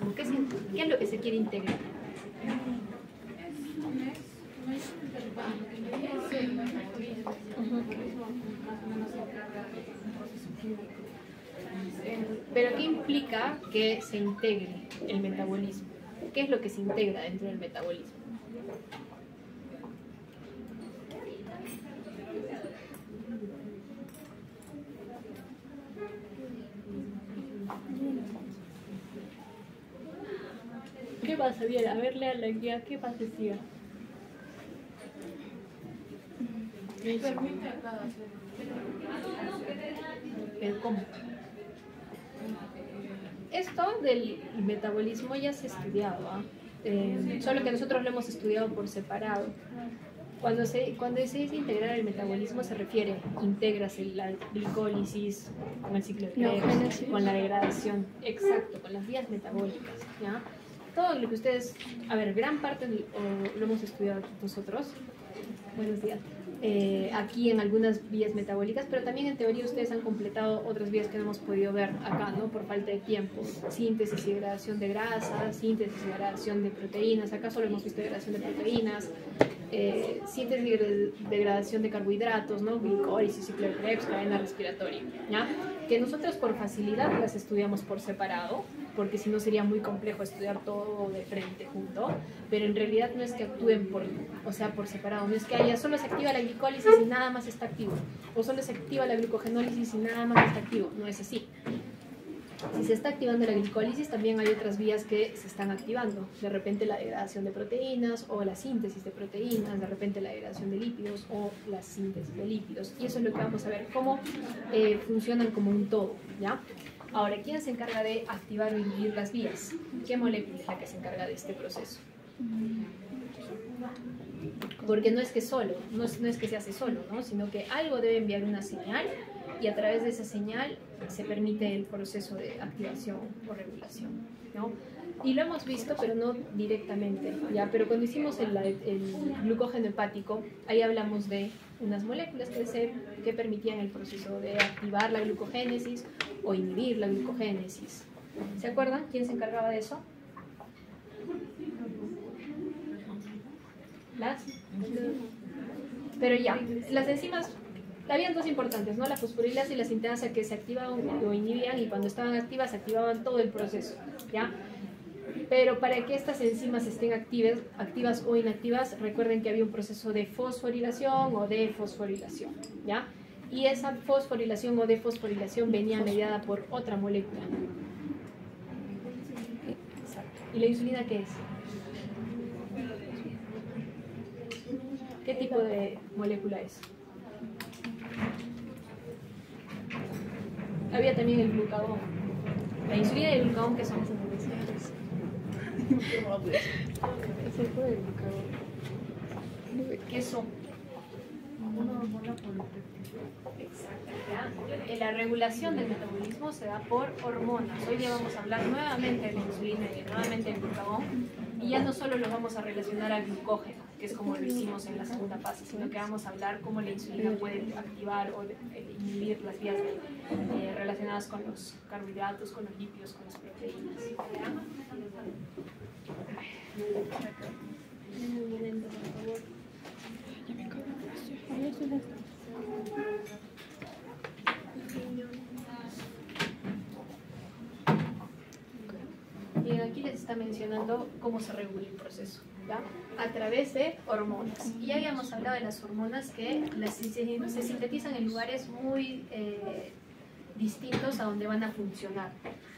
metabolismo? ¿Qué es lo que se quiere integrar? Pero ¿qué implica que se integre el metabolismo? ¿Qué es lo que se integra dentro del metabolismo? ¿Qué pasa? Bien, a ver, lea la guía. ¿Qué pasa, decía? ¿Pero cómo? Esto del metabolismo ya se ha estudiado, solo que nosotros lo hemos estudiado por separado. Cuando se dice integrar el metabolismo se refiere, integras la glicólisis con el ciclo de Krebs, con la degradación, exacto, con las vías metabólicas, ¿ya? Todo lo que ustedes, a ver, gran parte lo hemos estudiado nosotros, buenos días, aquí en algunas vías metabólicas, pero también en teoría ustedes han completado otras vías que no hemos podido ver acá, ¿no? Por falta de tiempo. Síntesis y degradación de grasas, síntesis y degradación de proteínas, acá solo hemos visto degradación de proteínas, síntesis y degradación de carbohidratos, ¿no? Glicólisis, ciclo de Krebs, cadena respiratoria, ¿ya? Que nosotros por facilidad las estudiamos por separado, porque si no sería muy complejo estudiar todo de frente junto, pero en realidad no es que actúen por separado, no es que solo se activa la glicólisis y nada más está activo, o solo se activa la glucogenólisis y nada más está activo, no es así. Si se está activando la glicólisis, también hay otras vías que se están activando, de repente la degradación de proteínas o la síntesis de proteínas, de repente la degradación de lípidos o la síntesis de lípidos, y eso es lo que vamos a ver, cómo funcionan como un todo, ¿ya? Ahora, ¿quién se encarga de activar o inhibir las vías? ¿Qué molécula es la que se encarga de este proceso? Porque no es que no es que se hace solo, ¿no? Sino que algo debe enviar una señal y a través de esa señal se permite el proceso de activación o regulación, ¿no? Y lo hemos visto, pero no directamente, ¿ya? Pero cuando hicimos el glucógeno hepático, ahí hablamos de unas moléculas que permitían el proceso de activar la glucogénesis o inhibir la glucogénesis. ¿Se acuerdan quién se encargaba de eso? Pero ya, las enzimas, habían dos importantes, ¿no? La fosforilasa y la sintasa, que se activaban o inhibían, y cuando estaban activas activaban todo el proceso, ¿ya? Pero para que estas enzimas estén activas o inactivas, recuerden que había un proceso de fosforilación o defosforilación, ¿ya? Y esa fosforilación o defosforilación venía mediada por otra molécula. Exacto. ¿Y la insulina qué es? ¿Qué tipo de molécula es? Había también el glucagón. La insulina y el glucagón, ¿qué son? ¿Qué son? Una hormona polipéptica. Exacto. La regulación del metabolismo se da por hormonas. Hoy día vamos a hablar nuevamente de la insulina y nuevamente del glucagón, y ya no solo lo vamos a relacionar al glucógeno, que es como lo hicimos en la segunda fase, sino que vamos a hablar cómo la insulina puede activar o inhibir las vías relacionadas con los carbohidratos, con los lípidos, con las proteínas. Un momento, por favor. Bien, aquí les está mencionando cómo se regula el proceso, ¿ya? A través de hormonas. Y ya habíamos hablado de las hormonas que se sintetizan en lugares muy distintos a donde van a funcionar.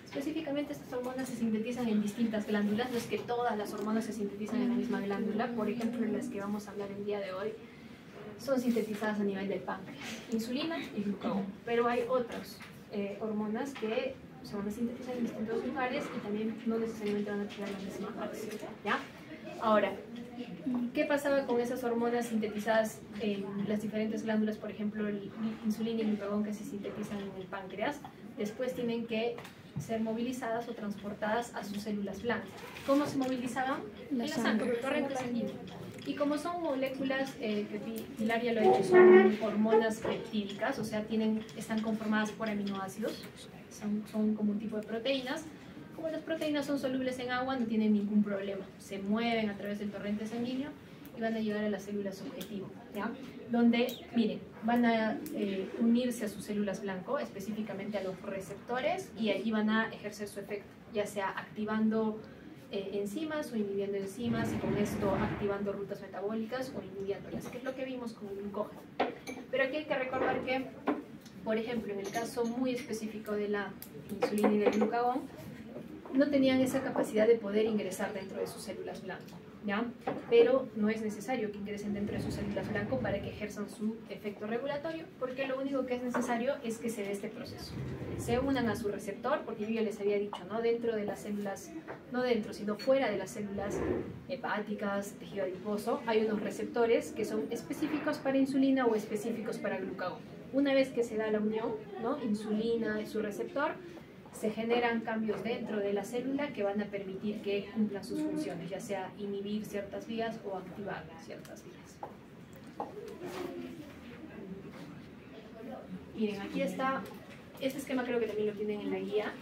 Específicamente estas hormonas se sintetizan en distintas glándulas, no es que todas las hormonas se sintetizan en la misma glándula. Por ejemplo, las que vamos a hablar el día de hoy son sintetizadas a nivel del páncreas, insulina y glucagón, pero hay otras hormonas que se van a sintetizar en distintos lugares y también no necesariamente van a tener la misma acción, ¿ya? Ahora, ¿qué pasaba con esas hormonas sintetizadas en las diferentes glándulas? Por ejemplo, el insulina y glucagón que se sintetizan en el páncreas, después tienen que ser movilizadas o transportadas a sus células blancas. ¿Cómo se movilizaban? En la sangre, corriente sanguínea. Y como son moléculas, Pilar ya lo ha dicho, son hormonas peptídicas, o sea, están conformadas por aminoácidos, son como un tipo de proteínas. Como las proteínas son solubles en agua, no tienen ningún problema. Se mueven a través del torrente sanguíneo y van a llegar a las células objetivo, ¿ya? Donde, miren, van a unirse a sus células blanco, específicamente a los receptores, y allí van a ejercer su efecto, ya sea activando enzimas o inhibiendo enzimas, y con esto activando rutas metabólicas o inhibiéndolas, que es lo que vimos con el glucógeno. Pero aquí hay que recordar que, por ejemplo, en el caso muy específico de la insulina y del glucagón, no tenían esa capacidad de poder ingresar dentro de sus células blanco, ¿ya? Pero no es necesario que ingresen dentro de sus células blanco para que ejerzan su efecto regulatorio, porque lo único que es necesario es que se dé este proceso. Se unan a su receptor, porque yo ya les había dicho, no dentro de las células, no dentro, sino fuera de las células hepáticas, tejido adiposo, hay unos receptores que son específicos para insulina o específicos para glucagón. Una vez que se da la unión, ¿no? Insulina y su receptor, se generan cambios dentro de la célula que van a permitir que cumplan sus funciones, ya sea inhibir ciertas vías o activar ciertas vías. Miren, aquí está, este esquema creo que también lo tienen en la guía.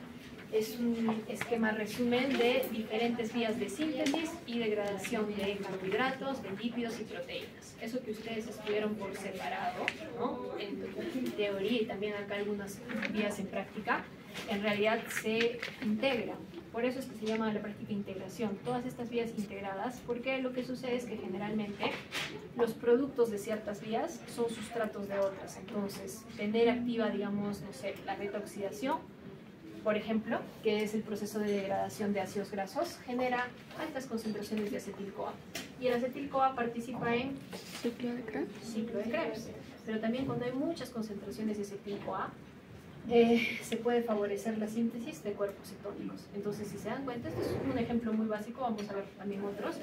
Es un esquema resumen de diferentes vías de síntesis y degradación de carbohidratos, de lípidos y proteínas. Eso que ustedes estudiaron por separado, ¿no? En teoría y también acá algunas vías en práctica, en realidad se integran. Por eso es que se llama la práctica integración. Todas estas vías integradas, porque lo que sucede es que generalmente los productos de ciertas vías son sustratos de otras. Entonces, tener activa, digamos, no sé, la beta oxidación, por ejemplo, que es el proceso de degradación de ácidos grasos, genera altas concentraciones de acetil-CoA. Y el acetil-CoA participa en ¿Ciclo de Krebs? Ciclo de Krebs. Pero también cuando hay muchas concentraciones de acetil-CoA, se puede favorecer la síntesis de cuerpos cetónicos. Entonces, si se dan cuenta, este es un ejemplo muy básico, vamos a ver también otros,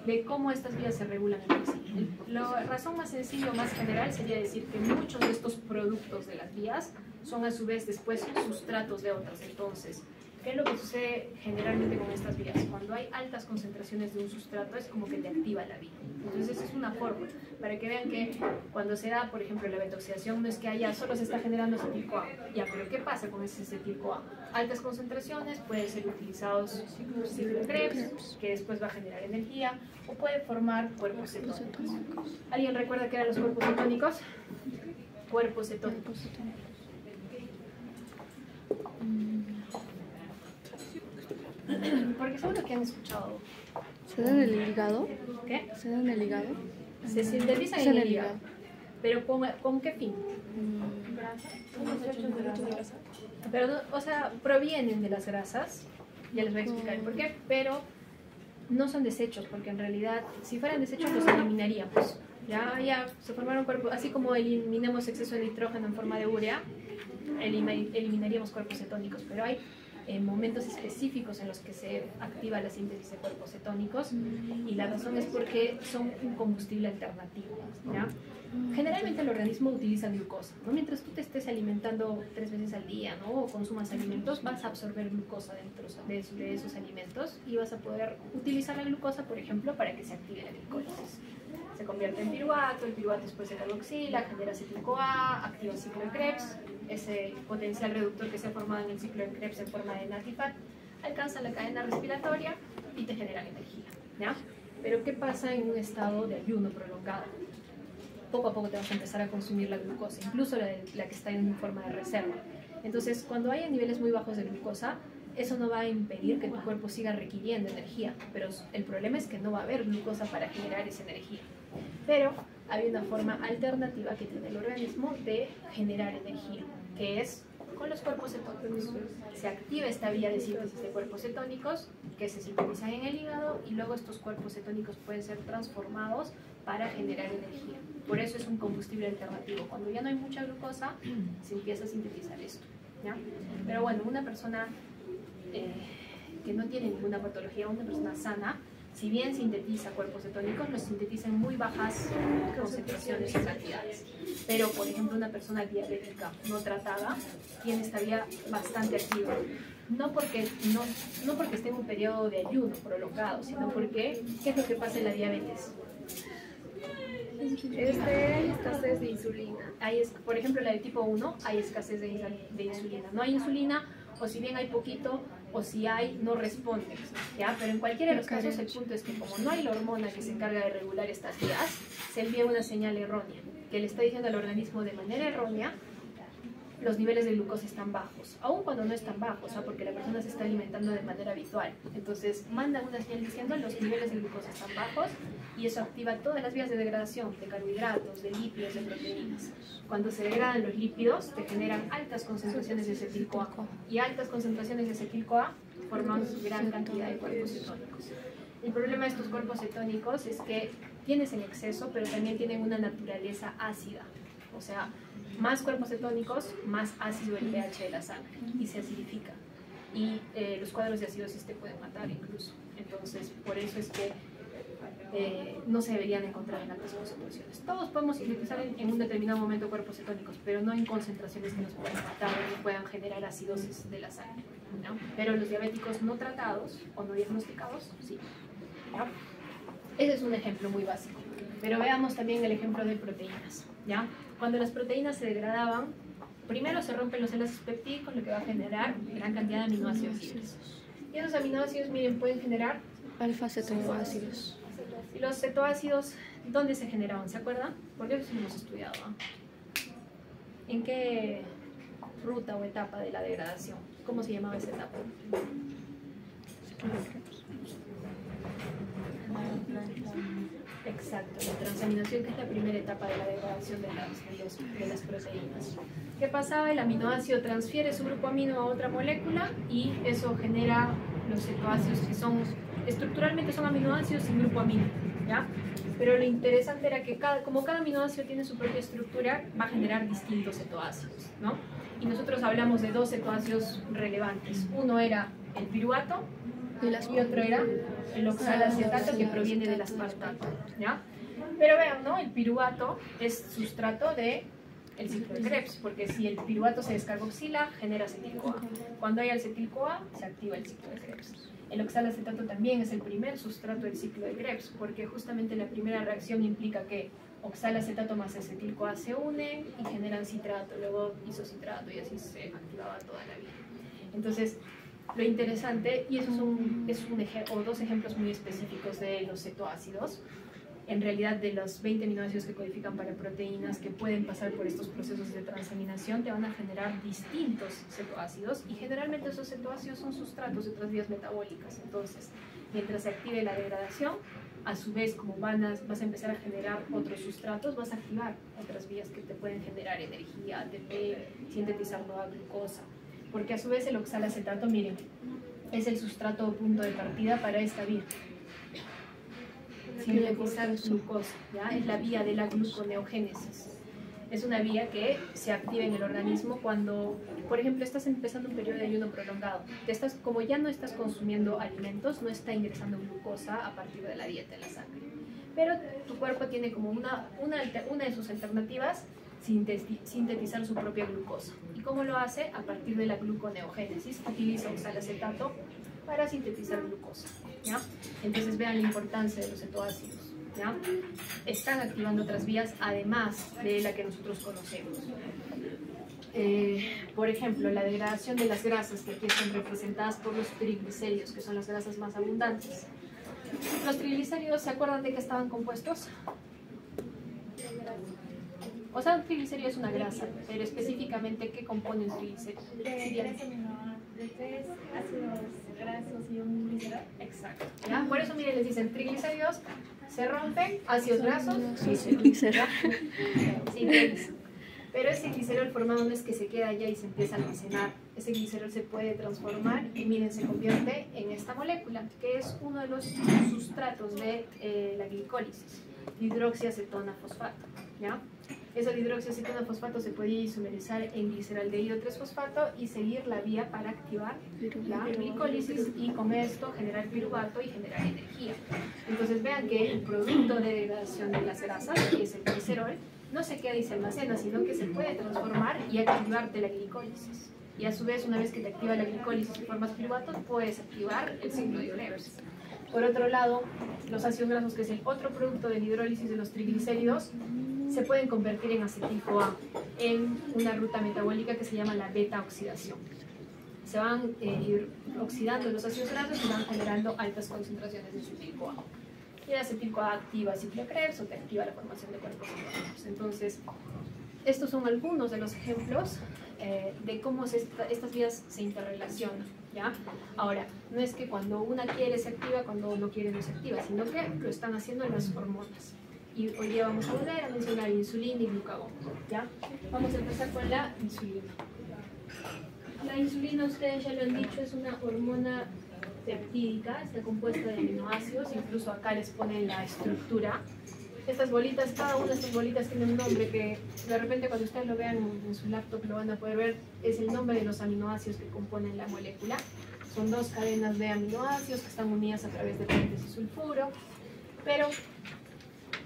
de cómo estas vías se regulan entre sí. La razón más sencilla o más general sería decir que muchos de estos productos de las vías son a su vez después sustratos de otras. Entonces, ¿qué es lo que sucede generalmente con estas vías? Cuando hay altas concentraciones de un sustrato es como que te activa la vía. Entonces es una forma para que vean que cuando se da, por ejemplo, la beta-oxidación, no es que haya solo se está generando acetil-CoA. Ya, pero ¿qué pasa con ese acetil-CoA? Altas concentraciones, pueden ser utilizados ciclo de Krebs, que después va a generar energía, o puede formar cuerpos cetónicos. ¿Alguien recuerda qué eran los cuerpos cetónicos? Cuerpos cetónicos. Porque seguro que han escuchado. ¿Se da en el hígado? ¿Qué? ¿Se da en el hígado? Se sintetizan en el hígado. ¿Pero con qué fin? Pero, o sea, provienen de las grasas. Ya les voy a explicar por qué. Pero no son desechos, porque en realidad, si fueran desechos, los eliminaríamos. Ya se formaron cuerpos, así como eliminamos exceso de nitrógeno en forma de urea, eliminaríamos cuerpos cetónicos, pero hay momentos específicos en los que se activa la síntesis de cuerpos cetónicos, y la razón es porque son un combustible alternativo, ¿ya? Generalmente el organismo utiliza glucosa, ¿no? Mientras tú te estés alimentando 3 veces al día, ¿no? O consumas alimentos, vas a absorber glucosa dentro de esos alimentos y vas a poder utilizar la glucosa, por ejemplo, para que se active la glicólisis. Se convierte en piruvato, el piruvato después se carboxila, genera acetil-CoA, activa el ciclo de Krebs, ese potencial reductor que se ha formado en el ciclo de Krebs en forma de NADH alcanza la cadena respiratoria y te genera energía, ¿ya? Pero ¿qué pasa en un estado de ayuno prolongado? Poco a poco te vas a empezar a consumir la glucosa, incluso la que está en forma de reserva. Entonces, cuando hay niveles muy bajos de glucosa, eso no va a impedir que tu cuerpo siga requiriendo energía, pero el problema es que no va a haber glucosa para generar esa energía. Pero hay una forma alternativa que tiene el organismo de generar energía, que es con los cuerpos cetónicos. Se activa esta vía de síntesis de cuerpos cetónicos que se sintetizan en el hígado, y luego estos cuerpos cetónicos pueden ser transformados para generar energía. Por eso es un combustible alternativo. Cuando ya no hay mucha glucosa, se empieza a sintetizar esto, ¿ya? Pero bueno, una persona que no tiene ninguna patología, una persona sana, si bien sintetiza cuerpos cetónicos, los sintetiza en muy bajas concentraciones y cantidades. Pero, por ejemplo, una persona diabética no tratada tiene esta vía bastante activa. No porque esté en un periodo de ayuno prolongado, sino porque, ¿qué es lo que pasa en la diabetes? Escasez de insulina. Por ejemplo, la de tipo 1, hay escasez de insulina. No hay insulina, o si bien hay poquito, o si hay, no responde, ¿ya? Pero en cualquiera de los casos el punto es que como no hay la hormona que se encarga de regular estas vías, se envía una señal errónea, que le está diciendo al organismo de manera errónea los niveles de glucosa están bajos, aun cuando no están bajos, porque la persona se está alimentando de manera habitual. Entonces mandan una señal diciendo los niveles de glucosa están bajos y eso activa todas las vías de degradación de carbohidratos, de lípidos, de proteínas. Cuando se degradan los lípidos te generan altas concentraciones de acetil-CoA y altas concentraciones de acetil-CoA forman gran cantidad de cuerpos cetónicos. El problema de estos cuerpos cetónicos es que tienes en exceso, pero también tienen una naturaleza ácida, o sea, más cuerpos cetónicos, más ácido el pH de la sangre y se acidifica. Y los cuadros de acidosis te pueden matar incluso. Entonces, por eso es que no se deberían encontrar en altas concentraciones. Todos podemos sintetizar en un determinado momento cuerpos cetónicos, pero no en concentraciones que nos puedan matar o que puedan generar acidosis de la sangre, ¿no? Pero los diabéticos no tratados o no diagnosticados, sí, ¿no? Ese es un ejemplo muy básico. Pero veamos también el ejemplo de proteínas, ¿ya? Cuando las proteínas se degradaban, primero se rompen los enlaces peptídicos, lo que va a generar gran cantidad de aminoácidos libres. Y esos aminoácidos, miren, pueden generar alfa-cetoácidos. ¿Y los cetoácidos dónde se generaban? ¿Se acuerdan? Porque eso sí lo hemos estudiado, ¿no? ¿En qué ruta o etapa de la degradación? ¿Cómo se llamaba esa etapa? Exacto, la transaminación, que es la primera etapa de la degradación de las proteínas. ¿Qué pasaba? El aminoácido transfiere su grupo amino a otra molécula y eso genera los cetoácidos, que son estructuralmente son aminoácidos sin grupo amino, ¿ya? Pero lo interesante era que como cada aminoácido tiene su propia estructura, va a generar distintos cetoácidos, ¿no? Y nosotros hablamos de dos cetoácidos relevantes. Uno era el piruvato y otro era el oxalacetato, que proviene del aspartato, ¿ya? Pero vean, ¿no? El piruvato es sustrato del ciclo de Krebs, porque si el piruvato se descarboxila, genera acetil-CoA. Cuando hay acetil-CoA, se activa el ciclo de Krebs. El oxalacetato también es el primer sustrato del ciclo de Krebs, porque justamente la primera reacción implica que oxalacetato más acetil-CoA se unen y generan citrato, luego isocitrato, y así se activaba toda la vida. Entonces, lo interesante, y esos son dos ejemplos muy específicos de los cetoácidos, en realidad de los 20 aminoácidos que codifican para proteínas que pueden pasar por estos procesos de transaminación, te van a generar distintos cetoácidos y generalmente esos cetoácidos son sustratos de otras vías metabólicas. Entonces, mientras se active la degradación, a su vez, como vas a empezar a generar otros sustratos, vas a activar otras vías que te pueden generar energía, ATP, sintetizar nueva glucosa. Porque a su vez el oxalacetato, miren, es el sustrato o punto de partida para esta vía. Sintetizar glucosa, ¿ya? Es la vía de la gluconeogénesis. Es una vía que se activa en el organismo cuando, por ejemplo, estás empezando un periodo de ayuno prolongado. Como ya no estás consumiendo alimentos, no está ingresando glucosa a partir de la dieta en la sangre. Pero tu cuerpo tiene como una de sus alternativas, sintetizar su propia glucosa. ¿Y cómo lo hace? A partir de la gluconeogénesis. Utiliza oxalacetato para sintetizar glucosa, ¿ya? Entonces vean la importancia de los cetoácidos, ¿ya? Están activando otras vías además de la que nosotros conocemos. Por ejemplo, la degradación de las grasas, que aquí están representadas por los triglicéridos, que son las grasas más abundantes. Los triglicéridos, ¿se acuerdan de qué estaban compuestos? O sea, un triglicérido es una grasa, pero específicamente, ¿qué compone un triglicérido? De 3 ácidos grasos y un glicerol. Exacto, ¿ya? Por eso, miren, les dicen triglicéridos se rompen, ácidos grasos, glicerol. Sí, glicerol. Pero ese glicerol formado no es que se queda allá y se empieza a almacenar. Ese glicerol se puede transformar y miren, se convierte en esta molécula, que es uno de los sustratos de la glicólisis, hidroxiacetona fosfato, ¿ya? Ese hidroxiacetona fosfato se puede isomerizar en gliceraldehído 3-fosfato y seguir la vía para activar la glicólisis y con esto generar piruvato y generar energía. Entonces vean que el producto de degradación de las grasas, que es el glicerol, no se queda y se almacena, sino que se puede transformar y activarte la glicólisis. Y a su vez, una vez que te activa la glicólisis y formas piruvato, puedes activar el ciclo de Krebs. Por otro lado, los ácidos grasos, que es el otro producto de la hidrólisis de los triglicéridos, se pueden convertir en acetil-CoA en una ruta metabólica que se llama la beta-oxidación. se van ir oxidando los ácidos grasos y van generando altas concentraciones de acetil-CoA. Y el acetil-CoA activa ciclo Krebs o te activa la formación de cuerpos iónicos. Entonces, estos son algunos de los ejemplos de cómo estas vías se interrelacionan, ¿ya? Ahora, no es que cuando una quiere se activa, cuando no quiere no se activa, sino que lo están haciendo las hormonas. Y hoy día vamos a volver a mencionar insulina y glucagón, ¿ya? Vamos a empezar con la insulina. La insulina, ustedes ya lo han dicho, es una hormona peptídica, está compuesta de aminoácidos, incluso acá les ponen la estructura. Estas bolitas, cada una de estas bolitas tiene un nombre que de repente cuando ustedes lo vean en su laptop lo van a poder ver, es el nombre de los aminoácidos que componen la molécula. Son dos cadenas de aminoácidos que están unidas a través de puentes y sulfuro, pero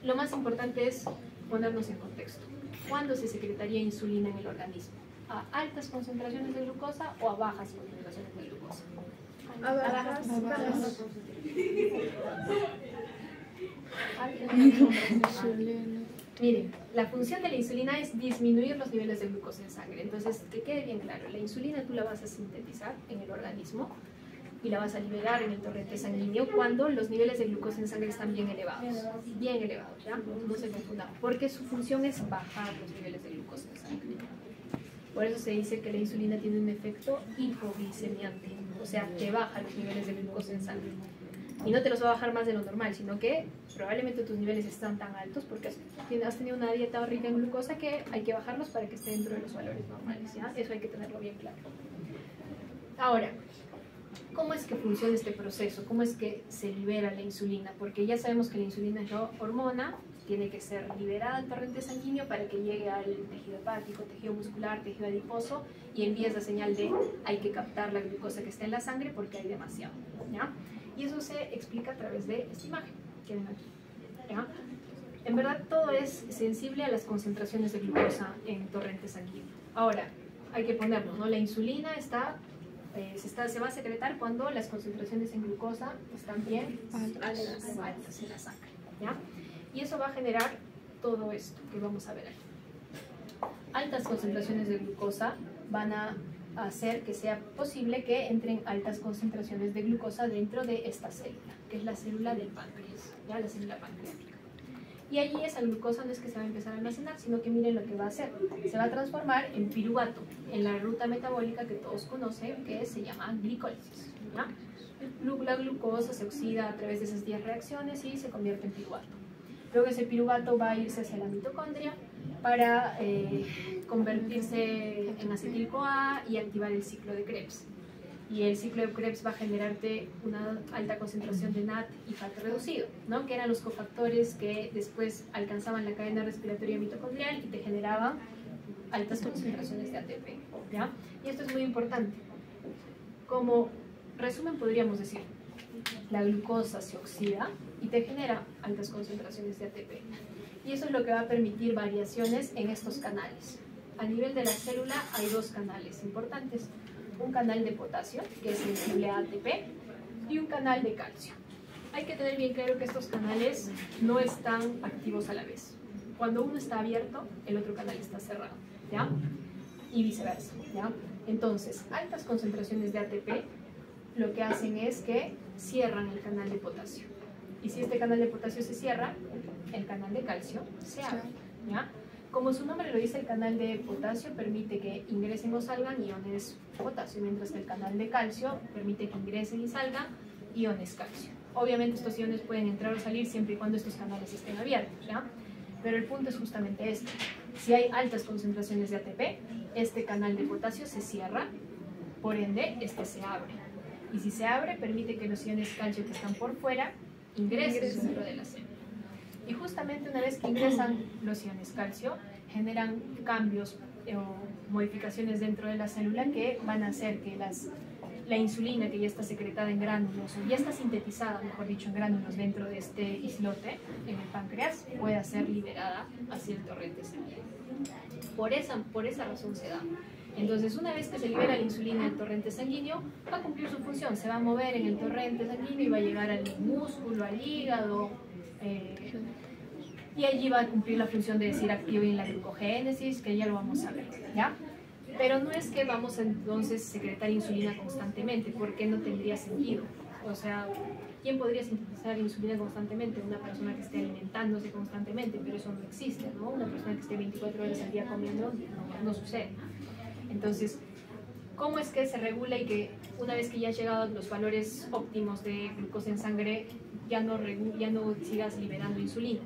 lo más importante es ponernos en contexto. ¿Cuándo se secretaría insulina en el organismo? ¿A altas concentraciones de glucosa o a bajas concentraciones de glucosa? A bajas. Miren, la función de la insulina es disminuir los niveles de glucosa en sangre. Entonces, que quede bien claro, la insulina tú la vas a sintetizar en el organismo y la vas a liberar en el torrente sanguíneo cuando los niveles de glucosa en sangre están bien elevados, ¿ya? No se confundan, porque su función es bajar los niveles de glucosa en sangre. Por eso se dice que la insulina tiene un efecto hipoglicemiante, o sea, te baja los niveles de glucosa en sangre. Y no te los va a bajar más de lo normal, sino que probablemente tus niveles están tan altos porque has tenido una dieta rica en glucosa que hay que bajarlos para que esté dentro de los valores normales, ¿ya? Eso hay que tenerlo bien claro. Ahora, ¿cómo es que funciona este proceso? ¿Cómo es que se libera la insulina? Porque ya sabemos que la insulina es la hormona, tiene que ser liberada al torrente sanguíneo para que llegue al tejido hepático, tejido muscular, tejido adiposo y envíe esa señal de hay que captar la glucosa que está en la sangre porque hay demasiado, ¿ya? Y eso se explica a través de esta imagen que ven aquí, ¿ya? En verdad todo es sensible a las concentraciones de glucosa en torrente sanguíneo. Ahora, hay que ponerlo, ¿no? La insulina se va a secretar cuando las concentraciones en glucosa están bien altas en la sangre, ¿ya? Y eso va a generar todo esto que vamos a ver aquí. Altas concentraciones de glucosa van a hacer que sea posible que entren altas concentraciones de glucosa dentro de esta célula, que es la célula del páncreas, ¿ya? La célula pancreática. Y allí esa glucosa no es que se va a empezar a almacenar, sino que miren lo que va a hacer. Se va a transformar en piruvato, en la ruta metabólica que todos conocen, que se llama glicólisis, ¿ya? La glucosa se oxida a través de esas 10 reacciones y se convierte en piruvato. Luego ese piruvato va a irse hacia la mitocondria para convertirse en acetil-CoA y activar el ciclo de Krebs. Y el ciclo de Krebs va a generarte una alta concentración de NAD y FAT reducido, ¿no? Que eran los cofactores que después alcanzaban la cadena respiratoria mitocondrial y te generaban altas concentraciones de ATP, ¿ya? Y esto es muy importante. Como resumen podríamos decir, la glucosa se oxida y te genera altas concentraciones de ATP. Y eso es lo que va a permitir variaciones en estos canales. A nivel de la célula hay dos canales importantes. Un canal de potasio, que es sensible a ATP, y un canal de calcio. Hay que tener bien claro que estos canales no están activos a la vez. Cuando uno está abierto, el otro canal está cerrado, ¿ya? Y viceversa, ¿ya? Entonces, altas concentraciones de ATP lo que hacen es que cierran el canal de potasio. Y si este canal de potasio se cierra, el canal de calcio se abre, ¿ya? Como su nombre lo dice, el canal de potasio permite que ingresen o salgan iones potasio, mientras que el canal de calcio permite que ingresen y salgan iones calcio. Obviamente estos iones pueden entrar o salir siempre y cuando estos canales estén abiertos, ¿ya? Pero el punto es justamente este. Si hay altas concentraciones de ATP, este canal de potasio se cierra, por ende, este se abre. Y si se abre, permite que los iones calcio que están por fuera ingresen dentro de la célula. Y justamente una vez que ingresan los iones calcio, generan cambios o modificaciones dentro de la célula que van a hacer que la insulina que ya está secretada en gránulos, o ya está sintetizada, mejor dicho, en gránulos dentro de este islote, en el páncreas, pueda ser liberada hacia el torrente sanguíneo. Por esa razón se da. Entonces, una vez que se libera la insulina del torrente sanguíneo, va a cumplir su función, se va a mover en el torrente sanguíneo y va a llegar al músculo, al hígado, y allí va a cumplir la función de decir activo en la glucogénesis, que ya lo vamos a ver, ¿ya? Pero no es que vamos a entonces secretar insulina constantemente, porque no tendría sentido. O sea, ¿quién podría sintetizar insulina constantemente? Una persona que esté alimentándose constantemente, pero eso no existe, ¿no? Una persona que esté 24 horas al día comiendo, no sucede. Entonces, ¿cómo es que se regula y que una vez que ya has llegado a los valores óptimos de glucosa en sangre, ya no sigas liberando insulina?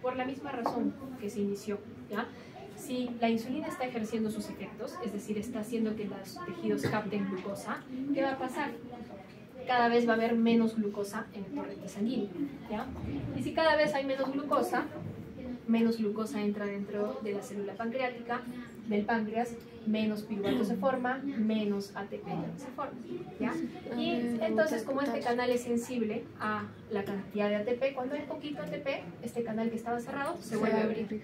Por la misma razón que se inició, ¿ya? Si la insulina está ejerciendo sus efectos, es decir, está haciendo que los tejidos capten glucosa, ¿qué va a pasar? Cada vez va a haber menos glucosa en el torrente sanguíneo, ¿ya? Y si cada vez hay menos glucosa entra dentro de la célula pancreática, del páncreas, menos piruvato se forma, menos ATP se forma, ¿ya? Y entonces, como este canal es sensible a la cantidad de ATP, cuando hay poquito ATP, este canal que estaba cerrado se vuelve a abrir.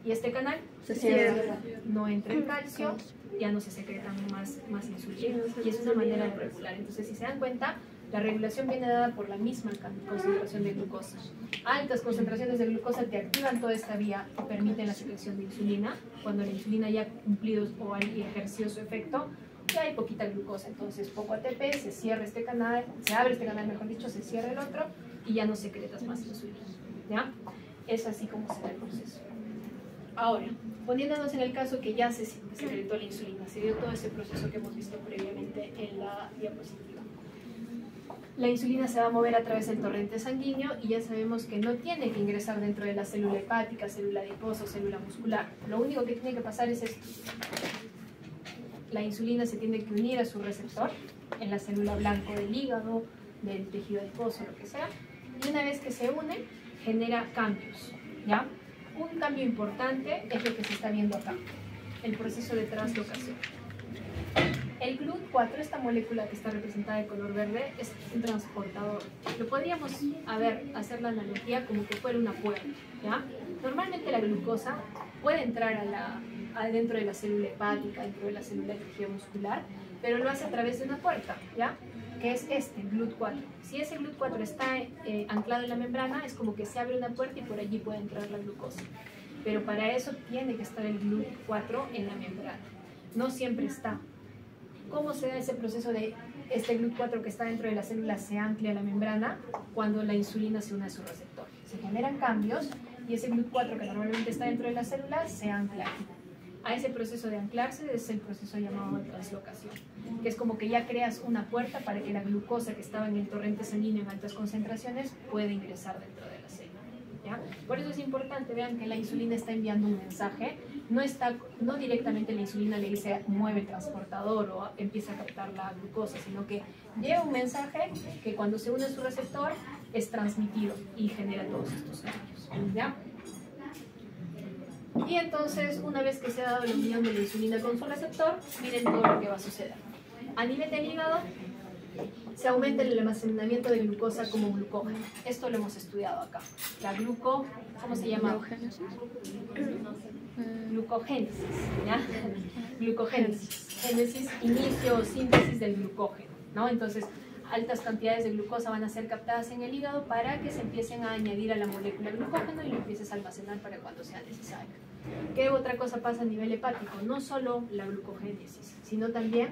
Y este canal se cierra, no entra el calcio, ya no se secretan más insulina. Y es una manera de regular. Entonces, si se dan cuenta, la regulación viene dada por la misma concentración de glucosa. Altas concentraciones de glucosa te activan toda esta vía y permiten la secreción de insulina. Cuando la insulina ya ha cumplido o ha ejercido su efecto, ya hay poquita glucosa. Entonces, poco ATP, se cierra este canal, se abre este canal, mejor dicho, se cierra el otro y ya no secretas más insulina, ¿ya? Es así como se da el proceso. Ahora, poniéndonos en el caso que ya se secretó la insulina, se dio todo ese proceso que hemos visto previamente en la diapositiva. La insulina se va a mover a través del torrente sanguíneo y ya sabemos que no tiene que ingresar dentro de la célula hepática, célula adiposa o célula muscular. Lo único que tiene que pasar es esto. La insulina se tiene que unir a su receptor en la célula blanco del hígado, del tejido adiposo, lo que sea, y una vez que se une, genera cambios, ¿ya? Un cambio importante es lo que se está viendo acá, el proceso de translocación. El GLUT4, esta molécula que está representada de color verde, es un transportador. Lo podríamos hacer la analogía como que fuera una puerta, ¿ya? Normalmente la glucosa puede entrar dentro de la célula hepática, dentro de la célula del tejido muscular, pero lo hace a través de una puerta, ¿ya? Que es este, GLUT4. Si ese GLUT4 está anclado en la membrana, es como que se abre una puerta y por allí puede entrar la glucosa. Pero para eso tiene que estar el GLUT4 en la membrana. No siempre está. ¿Cómo se da ese proceso de este GLUT4 que está dentro de la célula se ancla a la membrana? Cuando la insulina se une a su receptor. Se generan cambios y ese GLUT4 que normalmente está dentro de la célula se ancla aquí. A ese proceso de anclarse es el proceso llamado de translocación, que es como que ya creas una puerta para que la glucosa que estaba en el torrente sanguíneo en altas concentraciones pueda ingresar dentro de la célula, ¿ya? Por eso es importante, vean que la insulina está enviando un mensaje, no directamente la insulina le dice mueve el transportador o empieza a captar la glucosa, sino que llega un mensaje que cuando se une a su receptor es transmitido y genera todos estos cambios, ¿ya? Y entonces, una vez que se ha dado la unión de la insulina con su receptor, miren todo lo que va a suceder. A nivel del hígado, se aumenta el almacenamiento de glucosa como glucógeno. Esto lo hemos estudiado acá. La ¿cómo se llama? Glucogénesis, ¿ya? Glucogénesis. Génesis, inicio o síntesis del glucógeno, ¿no? Entonces, altas cantidades de glucosa van a ser captadas en el hígado para que se empiecen a añadir a la molécula glucógeno y lo empieces a almacenar para cuando sea necesario. ¿Qué otra cosa pasa a nivel hepático? No solo la glucogénesis, sino también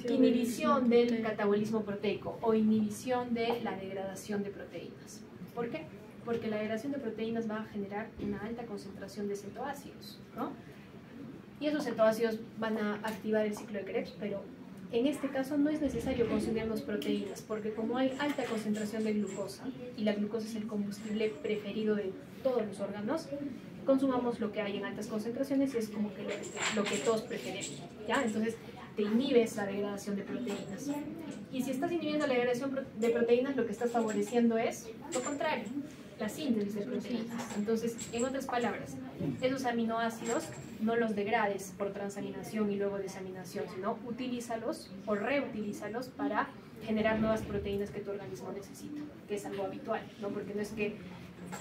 inhibición del catabolismo proteico o inhibición de la degradación de proteínas. ¿Por qué? Porque la degradación de proteínas va a generar una alta concentración de cetoácidos, ¿no? Y esos cetoácidos van a activar el ciclo de Krebs, pero en este caso no es necesario consumirnos proteínas, porque como hay alta concentración de glucosa, y la glucosa es el combustible preferido de todos los órganos, consumamos lo que hay en altas concentraciones y es como que lo que todos preferimos, ¿ya? Entonces te inhibes la degradación de proteínas. Y si estás inhibiendo la degradación de proteínas, lo que estás favoreciendo es lo contrario, la síntesis de proteínas. Entonces, en otras palabras, esos aminoácidos no los degrades por transaminación y luego desaminación, sino utilízalos o reutilízalos para generar nuevas proteínas que tu organismo necesita, que es algo habitual, ¿no? Porque no es que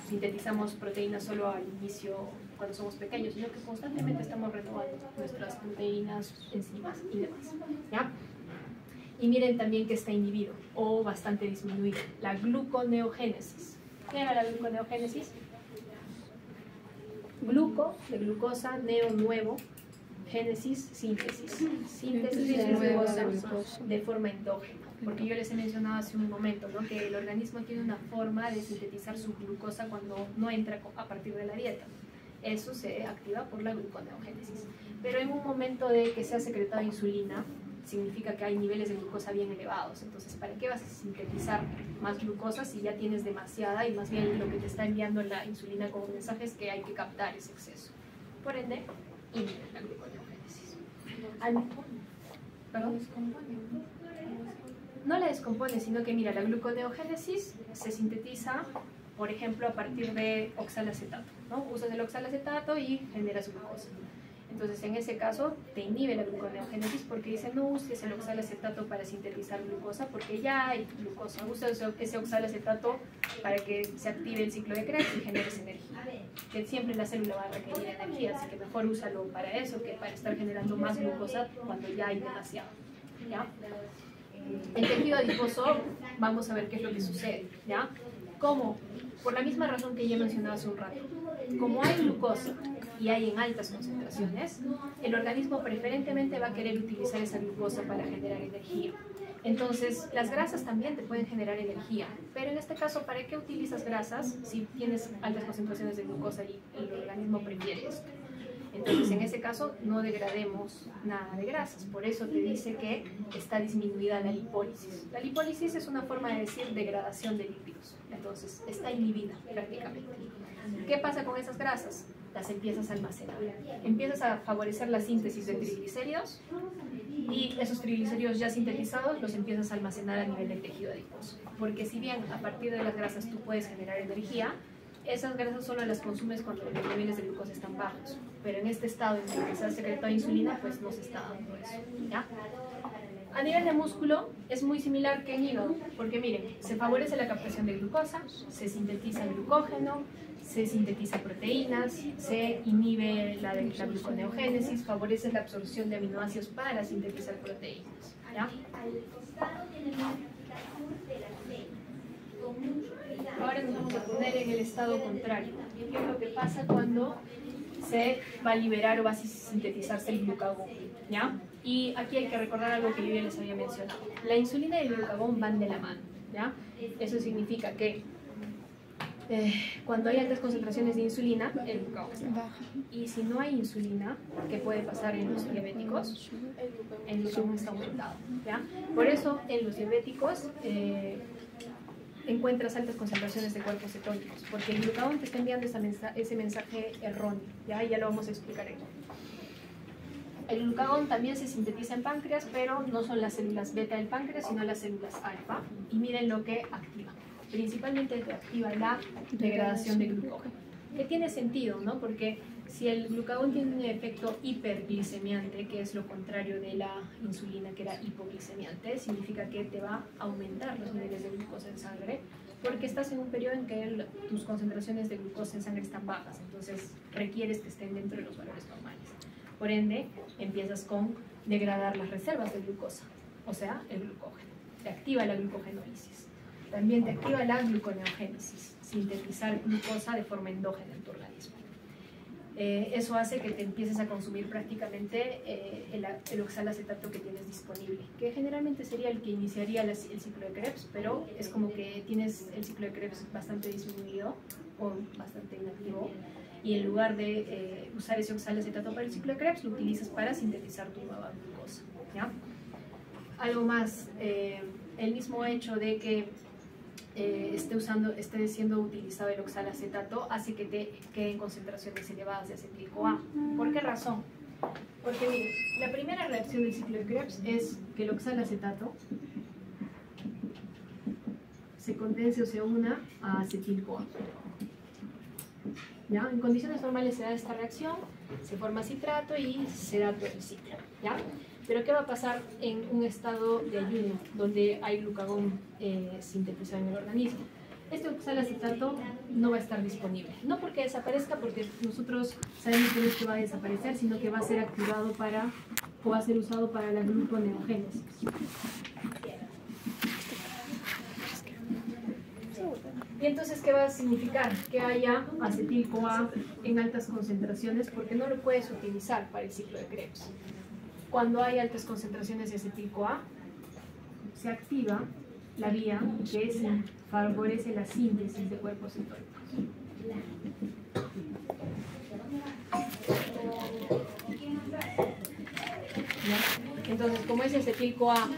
sintetizamos proteínas solo al inicio cuando somos pequeños, sino que constantemente estamos renovando nuestras proteínas, enzimas y demás, ¿ya? Y miren también que está inhibido o bastante disminuido, la gluconeogénesis. ¿Qué era la gluconeogénesis? Gluco, de glucosa, neo, nuevo, génesis, síntesis. Síntesis de glucosa de forma endógena. Porque yo les he mencionado hace un momento, ¿no?, que el organismo tiene una forma de sintetizar su glucosa cuando no entra a partir de la dieta. Eso se activa por la gluconeogénesis. Pero en un momento de que se ha secretado insulina, significa que hay niveles de glucosa bien elevados. Entonces, ¿para qué vas a sintetizar más glucosa si ya tienes demasiada y más bien lo que te está enviando la insulina como mensaje es que hay que captar ese exceso? Por ende, inhibe la gluconeogénesis. ¿Perdón? No la descompone, sino que mira, la gluconeogénesis se sintetiza, por ejemplo, a partir de oxalacetato, ¿no? Usas el oxalacetato y generas glucosa. Entonces, en ese caso, te inhibe la gluconeogénesis porque dice no uses el oxalacetato para sintetizar glucosa porque ya hay glucosa. Usa ese oxalacetato para que se active el ciclo de Krebs y generes energía. Que siempre la célula va a requerir energía, así que mejor úsalo para eso que para estar generando más glucosa cuando ya hay demasiado, ¿ya? El tejido adiposo, vamos a ver qué es lo que sucede, ¿ya? ¿Cómo? Por la misma razón que ya mencionaba hace un rato. Como hay glucosa y hay en altas concentraciones, el organismo preferentemente va a querer utilizar esa glucosa para generar energía. Entonces, las grasas también te pueden generar energía, pero en este caso, ¿para qué utilizas grasas si tienes altas concentraciones de glucosa y el organismo prefiere esto? Entonces, en ese caso, no degrademos nada de grasas. Por eso te dice que está disminuida la lipólisis. La lipólisis es una forma de decir degradación de lípidos. Entonces, está inhibida prácticamente. ¿Qué pasa con esas grasas? Las empiezas a almacenar. Empiezas a favorecer la síntesis de triglicéridos y esos triglicéridos ya sintetizados los empiezas a almacenar a nivel del tejido adiposo. Porque si bien a partir de las grasas tú puedes generar energía, esas grasas solo las consumes cuando los niveles de glucosa están bajos, pero en este estado en el que se ha secretado insulina, pues no se está dando eso, ¿ya? A nivel de músculo es muy similar que en hígado, porque miren, se favorece la captación de glucosa, se sintetiza glucógeno, se sintetiza proteínas, se inhibe la gluconeogénesis, favorece la absorción de aminoácidos para sintetizar proteínas, ¿ya? Ahora nos vamos a poner en el estado contrario. ¿Qué es lo que pasa cuando se va a liberar o va a sintetizarse el glucagón? ¿Ya? Y aquí hay que recordar algo que yo ya les había mencionado. La insulina y el glucagón van de la mano, ¿ya? Eso significa que cuando hay altas concentraciones de insulina, el glucagón baja. Y si no hay insulina, ¿qué puede pasar en los diabéticos? El glucagón está aumentado, ¿ya? Por eso en los diabéticos encuentras altas concentraciones de cuerpos cetónicos, porque el glucagón te está enviando ese mensaje erróneo, ¿ya? Y ya lo vamos a explicar aquí. El glucagón también se sintetiza en páncreas, pero no son las células beta del páncreas, sino las células alfa, y miren lo que activa. Principalmente te activa la degradación de glucógeno, que tiene sentido, ¿no? Porque si el glucagón tiene un efecto hiperglicemiante, que es lo contrario de la insulina, que era hipoglicemiante, significa que te va a aumentar los niveles de glucosa en sangre, porque estás en un periodo en que tus concentraciones de glucosa en sangre están bajas, entonces requieres que estén dentro de los valores normales. Por ende, empiezas con degradar las reservas de glucosa, o sea, el glucógeno. Te activa la glucogenólisis. También te activa la gluconeogénesis, sintetizar glucosa de forma endógena en tu organismo. Eso hace que te empieces a consumir prácticamente el oxalacetato que tienes disponible, que generalmente sería el que iniciaría el ciclo de Krebs, pero es como que tienes el ciclo de Krebs bastante disminuido o bastante inactivo, y en lugar de usar ese oxalacetato para el ciclo de Krebs, lo utilizas para sintetizar tu nueva glucosa, ¿ya? Algo más, el mismo hecho de que esté siendo utilizado el oxalacetato hace que te queden concentraciones elevadas de acetil-CoA. ¿Por qué razón? Porque miren, la primera reacción del ciclo de Krebs es que el oxalacetato se condense o se una a acetil-CoA. ¿Ya? En condiciones normales se da esta reacción, se forma citrato y se da todo el ciclo, ¿ya? Pero ¿qué va a pasar en un estado de ayuno donde hay glucagón sintetizado en el organismo? Este oxalacetato no va a estar disponible. No porque desaparezca, porque nosotros sabemos que no es que va a desaparecer, sino que va a ser activado o va a ser usado para la gluconeogénesis. Y entonces, ¿qué va a significar? Que haya acetil-CoA en altas concentraciones porque no lo puedes utilizar para el ciclo de Krebs. Cuando hay altas concentraciones de acetil-CoA, se activa la vía que favorece la síntesis de cuerpos cetónicos. ¿Ya? Entonces, como ese acetil-CoA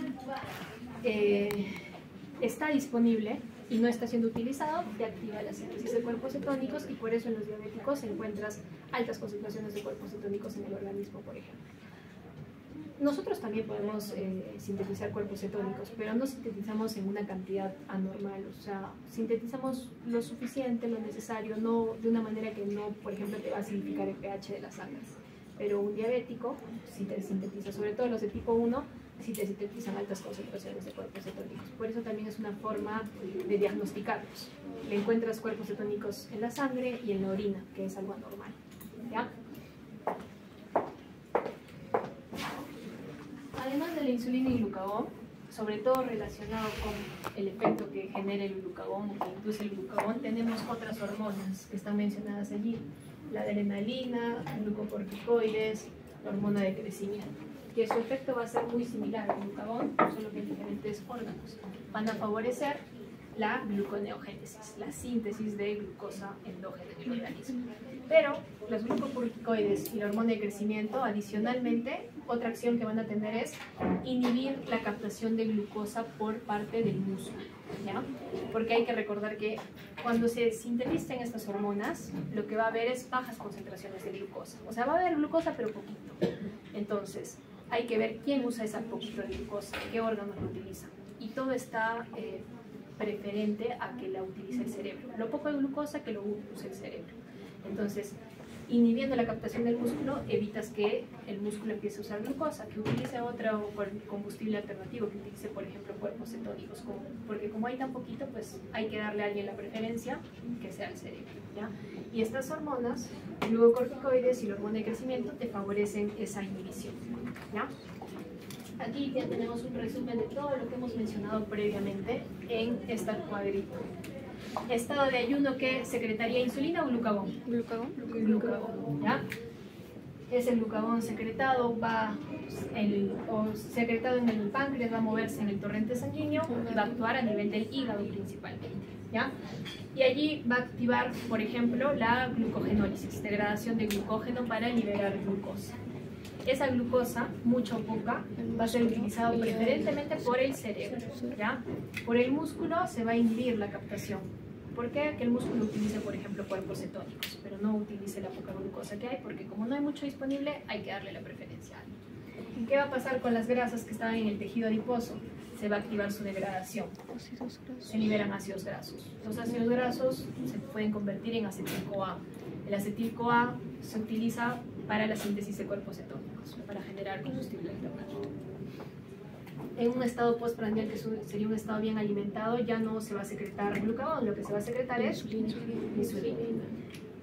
está disponible y no está siendo utilizado, te activa la síntesis de cuerpos cetónicos y por eso en los diabéticos encuentras altas concentraciones de cuerpos cetónicos en el organismo, por ejemplo. Nosotros también podemos sintetizar cuerpos cetónicos, pero no sintetizamos en una cantidad anormal, o sea, sintetizamos lo suficiente, lo necesario, no de una manera que no, por ejemplo, te va a significar el pH de la sangre. Pero un diabético, si te sintetiza, sobre todo los de tipo 1, si te sintetizan altas concentraciones de cuerpos cetónicos. Por eso también es una forma de diagnosticarlos. Le encuentras cuerpos cetónicos en la sangre y en la orina, que es algo anormal. ¿Ya? Además de la insulina y glucagón, sobre todo relacionado con el efecto que genera el glucagón o que induce el glucagón, tenemos otras hormonas que están mencionadas allí. La adrenalina, glucocorticoides, la hormona de crecimiento, que su efecto va a ser muy similar al glucagón, solo que en diferentes órganos. Van a favorecer la gluconeogénesis, la síntesis de glucosa endógena en el organismo. Pero los glucocorticoides y la hormona de crecimiento, adicionalmente, otra acción que van a tener es inhibir la captación de glucosa por parte del músculo, ¿ya? Porque hay que recordar que cuando se sintetizan estas hormonas, lo que va a haber es bajas concentraciones de glucosa. O sea, va a haber glucosa, pero poquito. Entonces, hay que ver quién usa esa poquito de glucosa, qué órganos lo utilizan. Y todo está preferente a que la utilice el cerebro. Lo poco de glucosa que lo use el cerebro. Entonces, inhibiendo la captación del músculo, evitas que el músculo empiece a usar glucosa, que utilice otro combustible alternativo, que utilice, por ejemplo, cuerpos cetónicos. Porque como hay tan poquito, pues hay que darle a alguien la preferencia que sea el cerebro, ¿ya? Y estas hormonas, el glucocorticoides y la hormona de crecimiento, te favorecen esa inhibición, ¿ya? Aquí ya tenemos un resumen de todo lo que hemos mencionado previamente en este cuadrito. Estado de ayuno que secretaría insulina o glucagón. Glucagón, ¿ya? Es el glucagón secretado, secretado en el páncreas, va a moverse en el torrente sanguíneo y va a actuar a nivel del hígado principalmente, ¿ya? Y allí va a activar, por ejemplo, la glucogenólisis, degradación de glucógeno para liberar glucosa. Esa glucosa, mucha o poca, va a ser utilizada preferentemente por el cerebro, ¿ya? Por el músculo se va a inhibir la captación. ¿Por qué? Que el músculo utilice, por ejemplo, cuerpos cetónicos, pero no utilice la poca glucosa que hay, porque como no hay mucho disponible, hay que darle la preferencia a alguien. ¿Qué va a pasar con las grasas que están en el tejido adiposo? Se va a activar su degradación. Se liberan ácidos grasos. Los ácidos grasos se pueden convertir en acetil-CoA. El acetil-CoA se utiliza para la síntesis de cuerpos cetónicos, para generar combustible alternativo. En un estado postprandial, que sería un estado bien alimentado, ya no se va a secretar glucagón, lo que se va a secretar es insulina.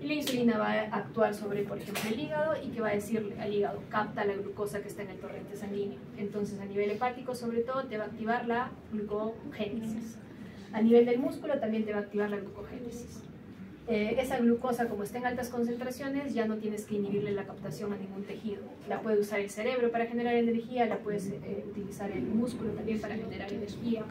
Y la insulina va a actuar sobre, por ejemplo, el hígado y que va a decirle al hígado, capta la glucosa que está en el torrente sanguíneo. Entonces, a nivel hepático, sobre todo, te va a activar la glucogénesis. A nivel del músculo, también te va a activar la glucogénesis. Esa glucosa, como está en altas concentraciones, ya no tienes que inhibirle la captación a ningún tejido. La puede usar el cerebro para generar energía, la puedes utilizar el músculo también para generar energía.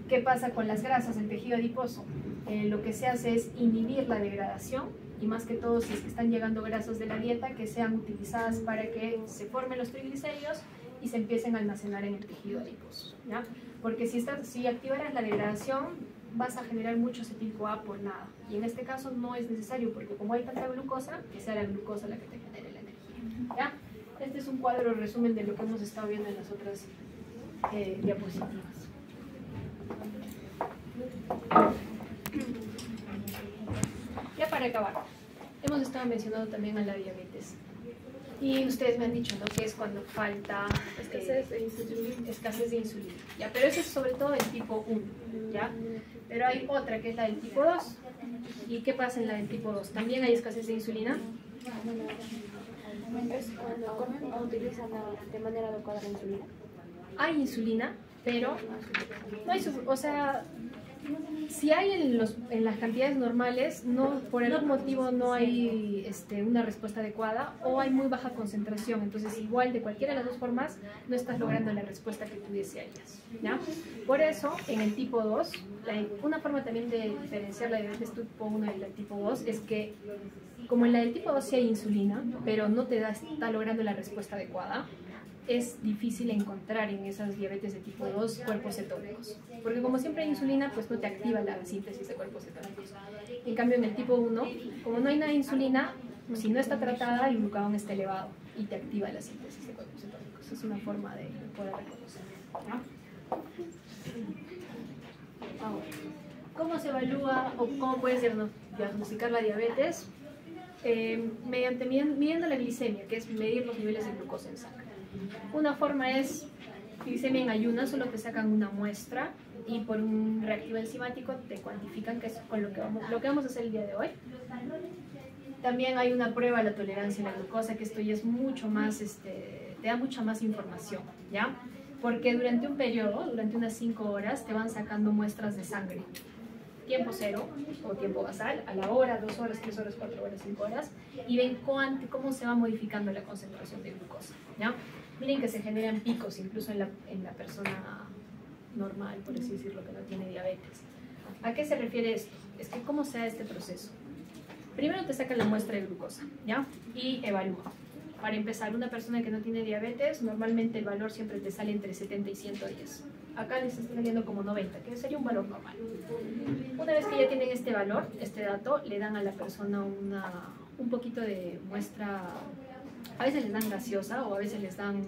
¿Qué pasa con las grasas del tejido adiposo? Lo que se hace es inhibir la degradación y más que todo si es que están llegando grasas de la dieta que sean utilizadas para que se formen los triglicéridos y se empiecen a almacenar en el tejido adiposo, ¿ya? Porque si activaras la degradación vas a generar mucho acetil-CoA por nada y en este caso no es necesario porque como hay tanta glucosa, que sea la glucosa la que te genere la energía, ¿ya? Este es un cuadro resumen de lo que hemos estado viendo en las otras diapositivas. Ya para acabar, hemos estado mencionando también a la diabetes y ustedes me han dicho, ¿no?, que es cuando falta escasez de insulina, ¿ya? Pero eso es sobre todo el tipo 1, ¿ya? Pero hay otra que es la del tipo 2. ¿Y qué pasa en la del tipo 2? ¿También hay escasez de insulina? Cuando comen no utilizan de manera adecuada la insulina. Hay insulina, pero no hay, o sea, Si hay en las cantidades normales, no, por algún motivo no hay una respuesta adecuada o hay muy baja concentración, entonces igual de cualquiera de las dos formas no estás logrando la respuesta que tú desearías, ¿ya? Por eso en el tipo 2, una forma también de diferenciar la diabetes tipo 1 y la tipo 2 es que como en la del tipo 2 sí hay insulina, pero no está logrando la respuesta adecuada, es difícil encontrar en esas diabetes de tipo 2 cuerpos cetónicos. Porque como siempre hay insulina, pues no te activa la síntesis de cuerpos cetónicos. En cambio, en el tipo 1, como no hay nada de insulina, si no está tratada, el glucagón está elevado y te activa la síntesis de cuerpos cetónicos. Es una forma de poder reconocer. Ahora, ¿cómo se evalúa o cómo puedes diagnosticar la diabetes? Midiendo la glicemia, que es medir los niveles de glucosa en sangre. Una forma es glicemia en ayunas, solo te sacan una muestra y por un reactivo enzimático te cuantifican, que es con lo que vamos a hacer el día de hoy. También hay una prueba a la tolerancia a la glucosa, que esto ya es mucho más, te da mucha más información, ¿ya? Porque durante un periodo, durante unas 5 horas, te van sacando muestras de sangre. Tiempo cero o tiempo basal, a la hora, 2 horas, 3 horas, 4 horas, 5 horas, y ven cómo se va modificando la concentración de glucosa, ¿ya? Miren que se generan picos incluso en la persona normal, por así decirlo, que no tiene diabetes. ¿A qué se refiere esto? Es que cómo se da este proceso. Primero te sacan la muestra de glucosa, ¿ya? Y evalúa. Para empezar, una persona que no tiene diabetes, normalmente el valor siempre te sale entre 70 y 110. Acá les está saliendo como 90, que sería un valor normal. Una vez que ya tienen este valor, este dato, le dan a la persona un poquito de muestra. A veces les dan gaseosa o a veces les dan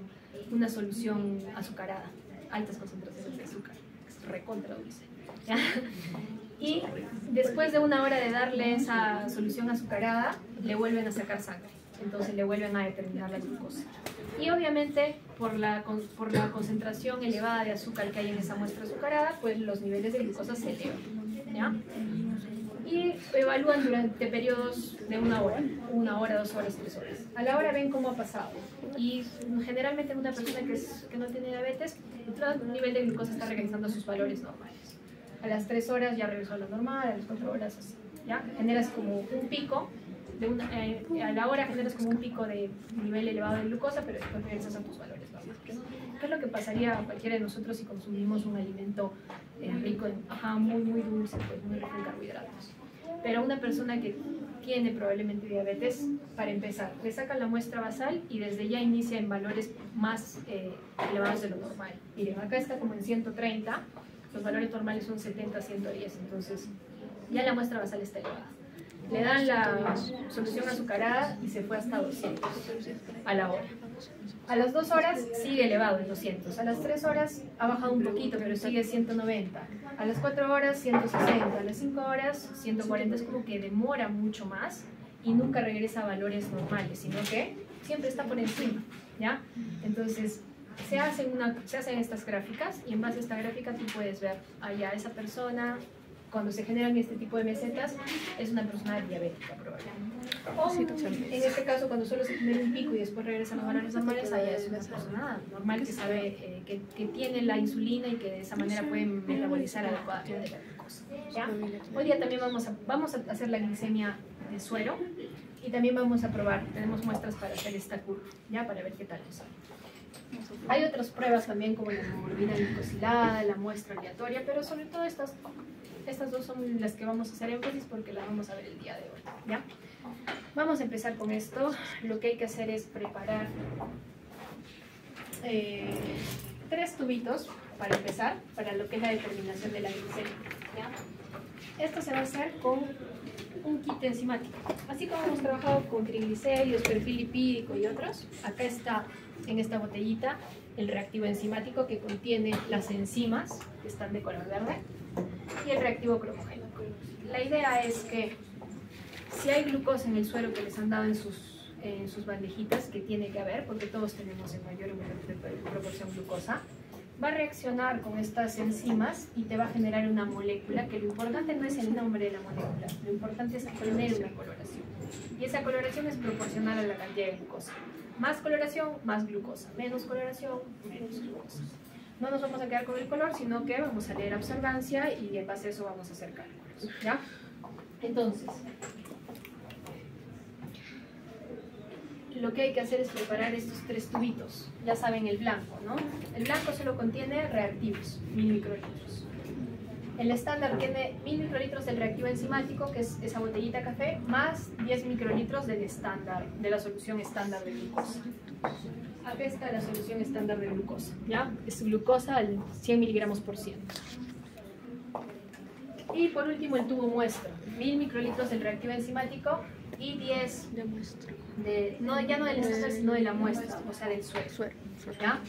una solución azucarada, altas concentraciones de azúcar, que es recontra dulce. ¿Ya? Y después de 1 hora de darle esa solución azucarada, le vuelven a sacar sangre. Entonces le vuelven a determinar la glucosa. Y obviamente por la concentración elevada de azúcar que hay en esa muestra azucarada, pues los niveles de glucosa se elevan, ¿ya? Y evalúan durante periodos de 1 hora, 1 hora, 2 horas, 3 horas. A la hora ven cómo ha pasado. Y generalmente en una persona que no tiene diabetes, el nivel de glucosa está regresando a sus valores normales. A las 3 horas ya regresó a lo normal, a las 4 horas así, ¿ya? Generas como un pico. A la hora generas como un pico de nivel elevado de glucosa, pero después regresas a tus valores normales. ¿Qué es lo que pasaría a cualquiera de nosotros si consumimos un alimento rico en, muy dulce, pues muy rico en carbohidratos? Pero una persona que tiene probablemente diabetes, para empezar, le sacan la muestra basal y desde ya inicia en valores más elevados de lo normal. Miren, acá está como en 130, los valores normales son 70, 110, entonces ya la muestra basal está elevada. Le dan la solución azucarada y se fue hasta 200 a la hora. A las 2 horas sigue elevado en 200. A las 3 horas ha bajado un poquito, pero sigue 190. A las 4 horas 160. A las 5 horas 140. Es como que demora mucho más y nunca regresa a valores normales, sino que siempre está por encima, ¿ya? Entonces se hacen estas gráficas y en base a esta gráfica tú puedes ver allá esa persona. Cuando se generan este tipo de mesetas, es una persona diabética probablemente. O en este caso, cuando solo se genera un pico y después regresan los valores normales, allá es una persona normal que sabe que tiene la insulina y que de esa manera puede metabolizar adecuadamente la glucosa, ¿ya? Hoy día también vamos a hacer la glicemia de suero y también vamos a probar, tenemos muestras para hacer esta curva, ¿ya? Para ver qué tal nos sale. Hay otras pruebas también como la hemoglobina glicosilada, la muestra aleatoria, pero sobre todo estas dos son las que vamos a hacer énfasis porque las vamos a ver el día de hoy, ¿ya? Vamos a empezar con esto. Lo que hay que hacer es preparar 3 tubitos para empezar, para lo que es la determinación de la glicemia, ¿ya? Esto se va a hacer con un kit enzimático. Así como hemos trabajado con triglicéridos, perfil lipídico y otros, acá está en esta botellita el reactivo enzimático que contiene las enzimas que están de color verde y el reactivo cromogénico. La idea es que si hay glucosa en el suero que les han dado en sus bandejitas, que tiene que haber, porque todos tenemos en mayor o menor proporción glucosa, va a reaccionar con estas enzimas y te va a generar una molécula, que lo importante no es el nombre de la molécula, lo importante es tener una coloración. Y esa coloración es proporcional a la cantidad de glucosa. Más coloración, más glucosa. Menos coloración, menos glucosa. No nos vamos a quedar con el color, sino que vamos a leer absorbancia y en base a eso vamos a hacer cálculos, ¿ya? Entonces, lo que hay que hacer es preparar estos 3 tubitos. Ya saben el blanco, ¿no? El blanco solo contiene reactivos, 1000 microlitros. El estándar tiene 1000 microlitros del reactivo enzimático, que es esa botellita café, más 10 microlitros del estándar, de la solución estándar de glucosa. Acá está la solución estándar de glucosa, ¿ya? Es glucosa al 100 miligramos por ciento. Y por último el tubo muestra, 1000 microlitros del reactivo enzimático y 10 De muestra. ya no del estándar, sino de la muestra, o sea, del suero. ¿Ya?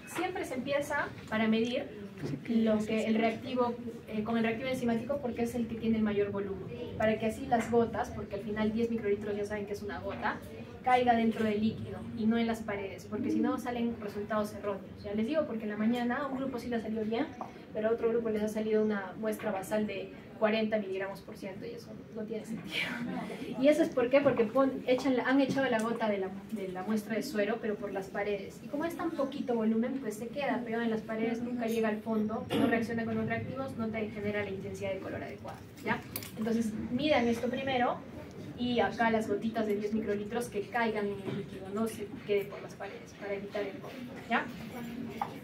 Siempre se empieza para medir lo que el reactivo, con el reactivo enzimático, porque es el que tiene el mayor volumen, para que así las gotas, porque al final 10 microlitros ya saben que es una gota, caiga dentro del líquido y no en las paredes, porque si no salen resultados erróneos. Ya les digo, porque en la mañana a un grupo sí le salió bien, pero a otro grupo les ha salido una muestra basal de 40 miligramos por ciento y eso no tiene sentido. Y eso es ¿por qué? Porque han echado la gota de la muestra de suero, pero por las paredes. Y como es tan poquito volumen, pues se queda pegado en las paredes, nunca llega al fondo, no reacciona con los reactivos, no te genera la intensidad de color adecuada, ¿ya? Entonces, midan esto primero y acá las gotitas de 10 microlitros que caigan en el líquido, no se quede por las paredes, para evitar el color, ¿ya?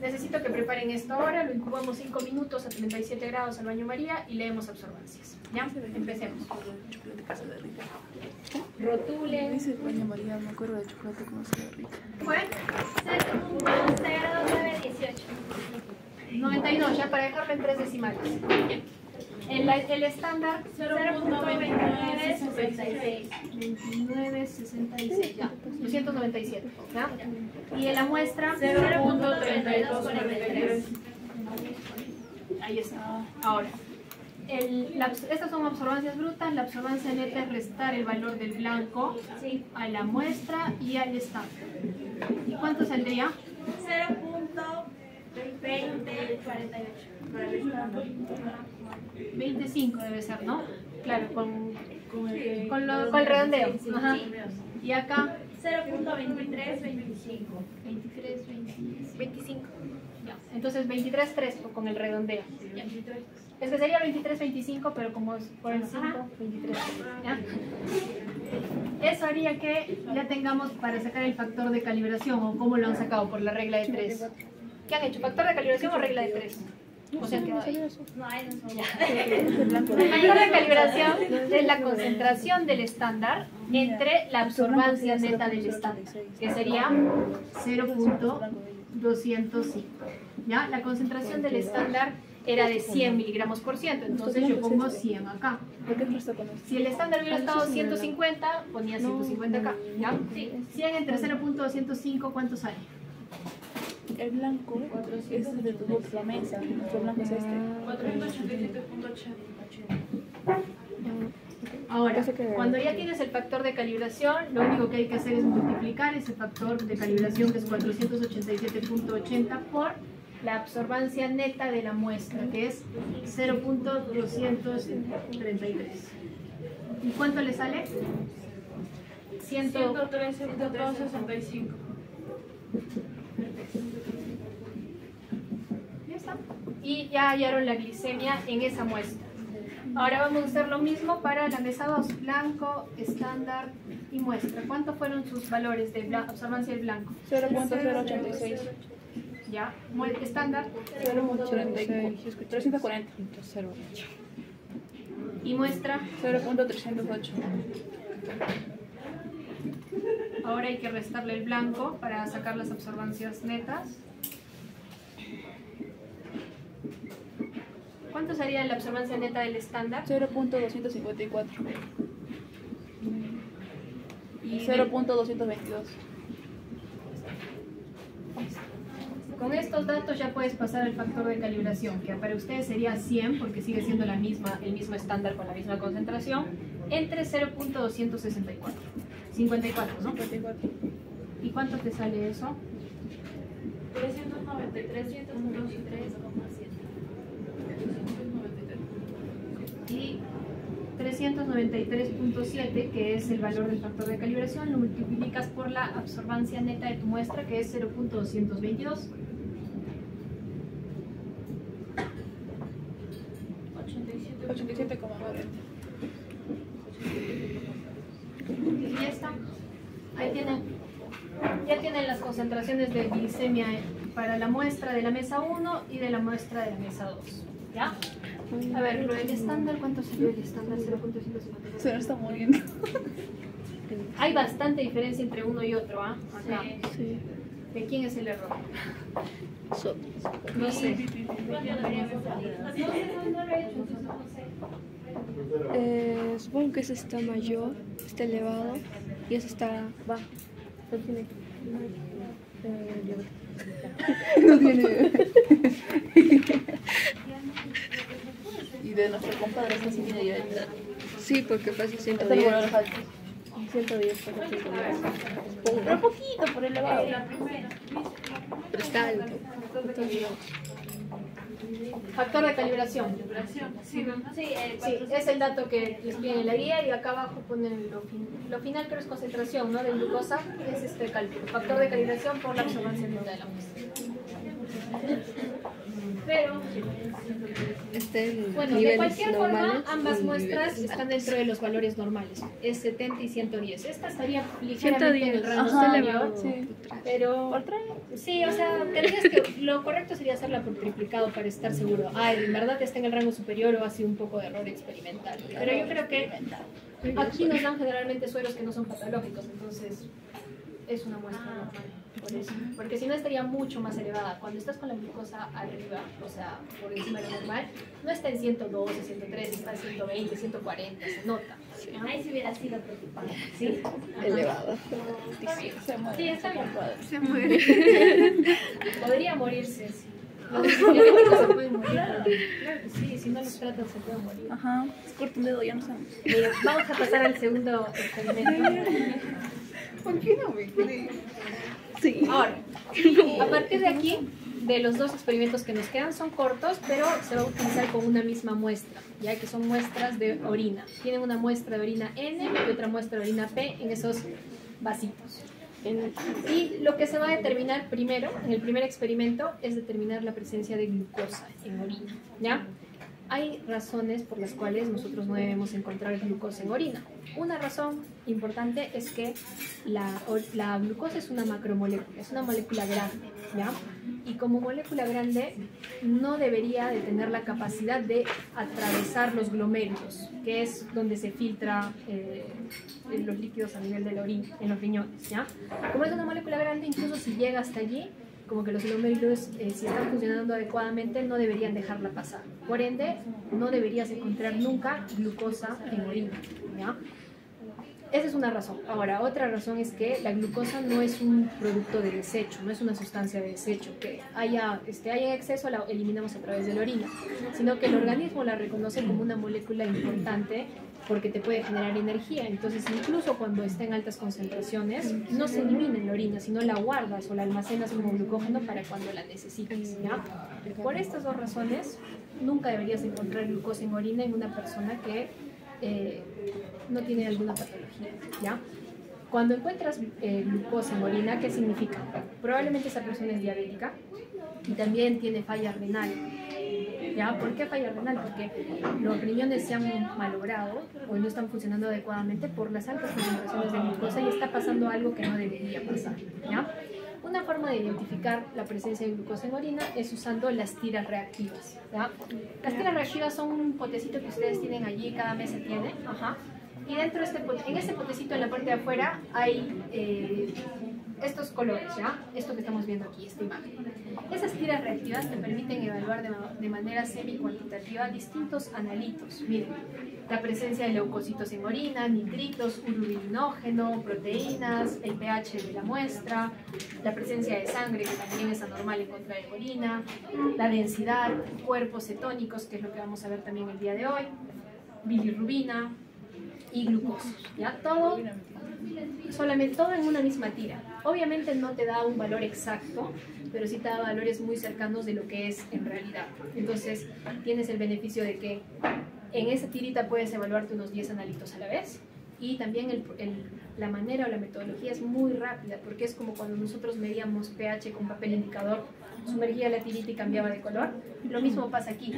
Necesito que preparen esto ahora, lo incubamos 5 minutos a 37 grados al baño María y leemos absorbancias. ¿Ya? Empecemos. Chocolate que se derrite. Rotulen. Dice baño María, me acuerdo de chocolate como se derrite. ¿Fue? 0.0918. 92, ya para dejarlo en 3 decimales. El estándar 0.2966. 2966, ya, 297, ¿ya? Y en la muestra 0.3243. Ahí está. Ahora, estas son absorbancias brutas. La absorbancia neta es restar el valor del blanco a la muestra y al estándar. ¿Y cuánto saldría? 0.2048. 25 debe ser, ¿no? Claro, con el redondeo. Ajá. Y acá 0.2325. 25. Ya. Entonces 23.3 con el redondeo. Ya. Es que sería 23.25, pero como es por el 5, 23. ¿Ya? Eso haría que ya tengamos para sacar el factor de calibración, o cómo lo han sacado por la regla de 3. ¿Qué han hecho? ¿Factor de calibración o regla de 3? O sea, No, ahí no son. el factor de calibración es la concentración del estándar entre la absorbancia neta del estándar, que sería 0.205. ¿Ya? La concentración del estándar era de 100 miligramos por ciento, entonces yo pongo 100 acá. Si el estándar hubiera estado 150, ponía 150 acá. ¿Ya? 100 entre 0.205, ¿cuánto sale? El blanco es de tu flamenca. Nuestro blanco es este. 487.80. Ahora, cuando ya tienes el factor de calibración, lo único que hay que hacer es multiplicar ese factor de calibración, que es 487.80, por la absorbancia neta de la muestra, que es 0.233. ¿Y cuánto le sale? 113.265. Ya está. Y ya hallaron la glicemia en esa muestra. Ahora vamos a hacer lo mismo para la mesa 2, blanco, estándar y muestra. ¿Cuántos fueron sus valores de absorbancia del blanco? 0.086. Ya, estándar 0.36. 340. y muestra. 0.308. Ahora hay que restarle el blanco para sacar las absorbancias netas. ¿Cuánto sería la absorbancia neta del estándar? 0.254. Y 0.222. con estos datos ya puedes pasar al factor de calibración, que para ustedes sería 100, porque sigue siendo el mismo estándar con la misma concentración, entre 0.264. 54, ¿no? 54. ¿Y cuánto te sale eso? 393.7. Y 393.7, que es el valor del factor de calibración, lo multiplicas por la absorbancia neta de tu muestra, que es 0.222. 87,40. Y ya está. Ahí tienen. Ya tienen las concentraciones de glicemia para la muestra de la mesa 1 y de la muestra de la mesa 2. ¿Ya? A ver, el estándar, ¿cuánto sería el estándar? 0.150. Se nos está muriendo. Hay bastante diferencia entre uno y otro, ¿ah? Acá. Sí. ¿De quién es el error? No sé. Supongo que ese está mayor, está elevado y ese está bajo. No tiene. No tiene. Y de nuestro compadre está sin media. Sí, porque pasa Este 110. número es alto. 110 por 110. Pero poquito por elevado. Pero está alto. Factor de calibración. Sí, es el dato que les piden en la guía y acá abajo ponen lo final, pero es concentración, ¿no? De glucosa, es este cálculo. Factor de calibración por la observancia de la muestra. Pero, bueno, de cualquier forma, ambas muestras están dentro de los valores normales. Es 70 y 110. Esta estaría ligeramente en el rango superior, pero sí, o sea, tendrías que, lo correcto sería hacerla por triplicado para estar seguro. En verdad está en el rango superior o ha sido un poco de error experimental. Pero yo creo que aquí nos dan generalmente sueros que no son patológicos, entonces es una muestra normal. Por eso. Porque si no estaría mucho más elevada. Cuando estás con la glucosa arriba, o sea, por encima de lo normal, no está en 112, 103, está en 120, 140, se nota. Ahí sí hubiera sido preocupante. ¿Sí? Elevado. Sí, está bien. Se muere. Podría morirse, sí. Los diabéticos se pueden morir. Claro que sí, si no los tratan se pueden morir. Ajá. Es corto un dedo, ya no sabemos. Vamos a pasar al segundo experimento. ¿Por qué no me crees? Sí. Ahora, a partir de aquí, de los dos experimentos que nos quedan, son cortos, pero se va a utilizar con una misma muestra, ya que son muestras de orina. Tienen una muestra de orina N y otra muestra de orina P en esos vasitos. Y lo que se va a determinar primero, en el primer experimento, es determinar la presencia de glucosa en orina, ¿ya? Hay razones por las cuales nosotros no debemos encontrar glucosa en orina. Una razón importante es que la glucosa es una macromolécula, es una molécula grande, ¿ya? Y como molécula grande no debería de tener la capacidad de atravesar los glomérulos, que es donde se filtra los líquidos a nivel de la orina, en los riñones, ¿ya? Como es una molécula grande, incluso si llega hasta allí, como que los glomérulos, si están funcionando adecuadamente, no deberían dejarla pasar. Por ende, no deberías encontrar nunca glucosa en orina, ¿ya? Esa es una razón. Ahora, otra razón es que la glucosa no es un producto de desecho, no es una sustancia de desecho, que haya en exceso la eliminamos a través de la orina, sino que el organismo la reconoce como una molécula importante porque te puede generar energía. Entonces, incluso cuando está en altas concentraciones, no se elimina en la orina, sino la guardas o la almacenas como glucógeno para cuando la necesites, ¿ya? Por estas dos razones, nunca deberías encontrar glucosa en orina en una persona que no tiene alguna patología, ¿ya? Cuando encuentras glucosa en orina, ¿qué significa? Probablemente esa persona es diabética y también tiene falla renal, ¿ya? ¿Por qué falla renal? Porque los riñones se han malogrado o no están funcionando adecuadamente por las altas concentraciones de glucosa y está pasando algo que no debería pasar, ¿ya? Una forma de identificar la presencia de glucosa en orina es usando las tiras reactivas, ¿ya? Las tiras reactivas son un potecito que ustedes tienen allí, cada mesa tiene, ajá. Y dentro de en este potecito en la parte de afuera hay estos colores, ¿ya? Esto que estamos viendo aquí, esta imagen. Esas tiras reactivas te permiten evaluar de manera semi-cuantitativa distintos analitos. Miren, la presencia de leucocitos en orina, nitritos, urobilinógeno, proteínas, el pH de la muestra, la presencia de sangre, que también es anormal encontrar en orina, la densidad, cuerpos cetónicos, que es lo que vamos a ver también el día de hoy, bilirrubina y glucosa, ¿ya? Todo en una misma tira. Obviamente no te da un valor exacto, pero sí te da valores muy cercanos de lo que es en realidad. Entonces tienes el beneficio de que en esa tirita puedes evaluarte unos 10 analitos a la vez, y también la manera o la metodología es muy rápida, porque es como cuando nosotros medíamos pH con papel indicador, sumergía la tirita y cambiaba de color. Lo mismo pasa aquí.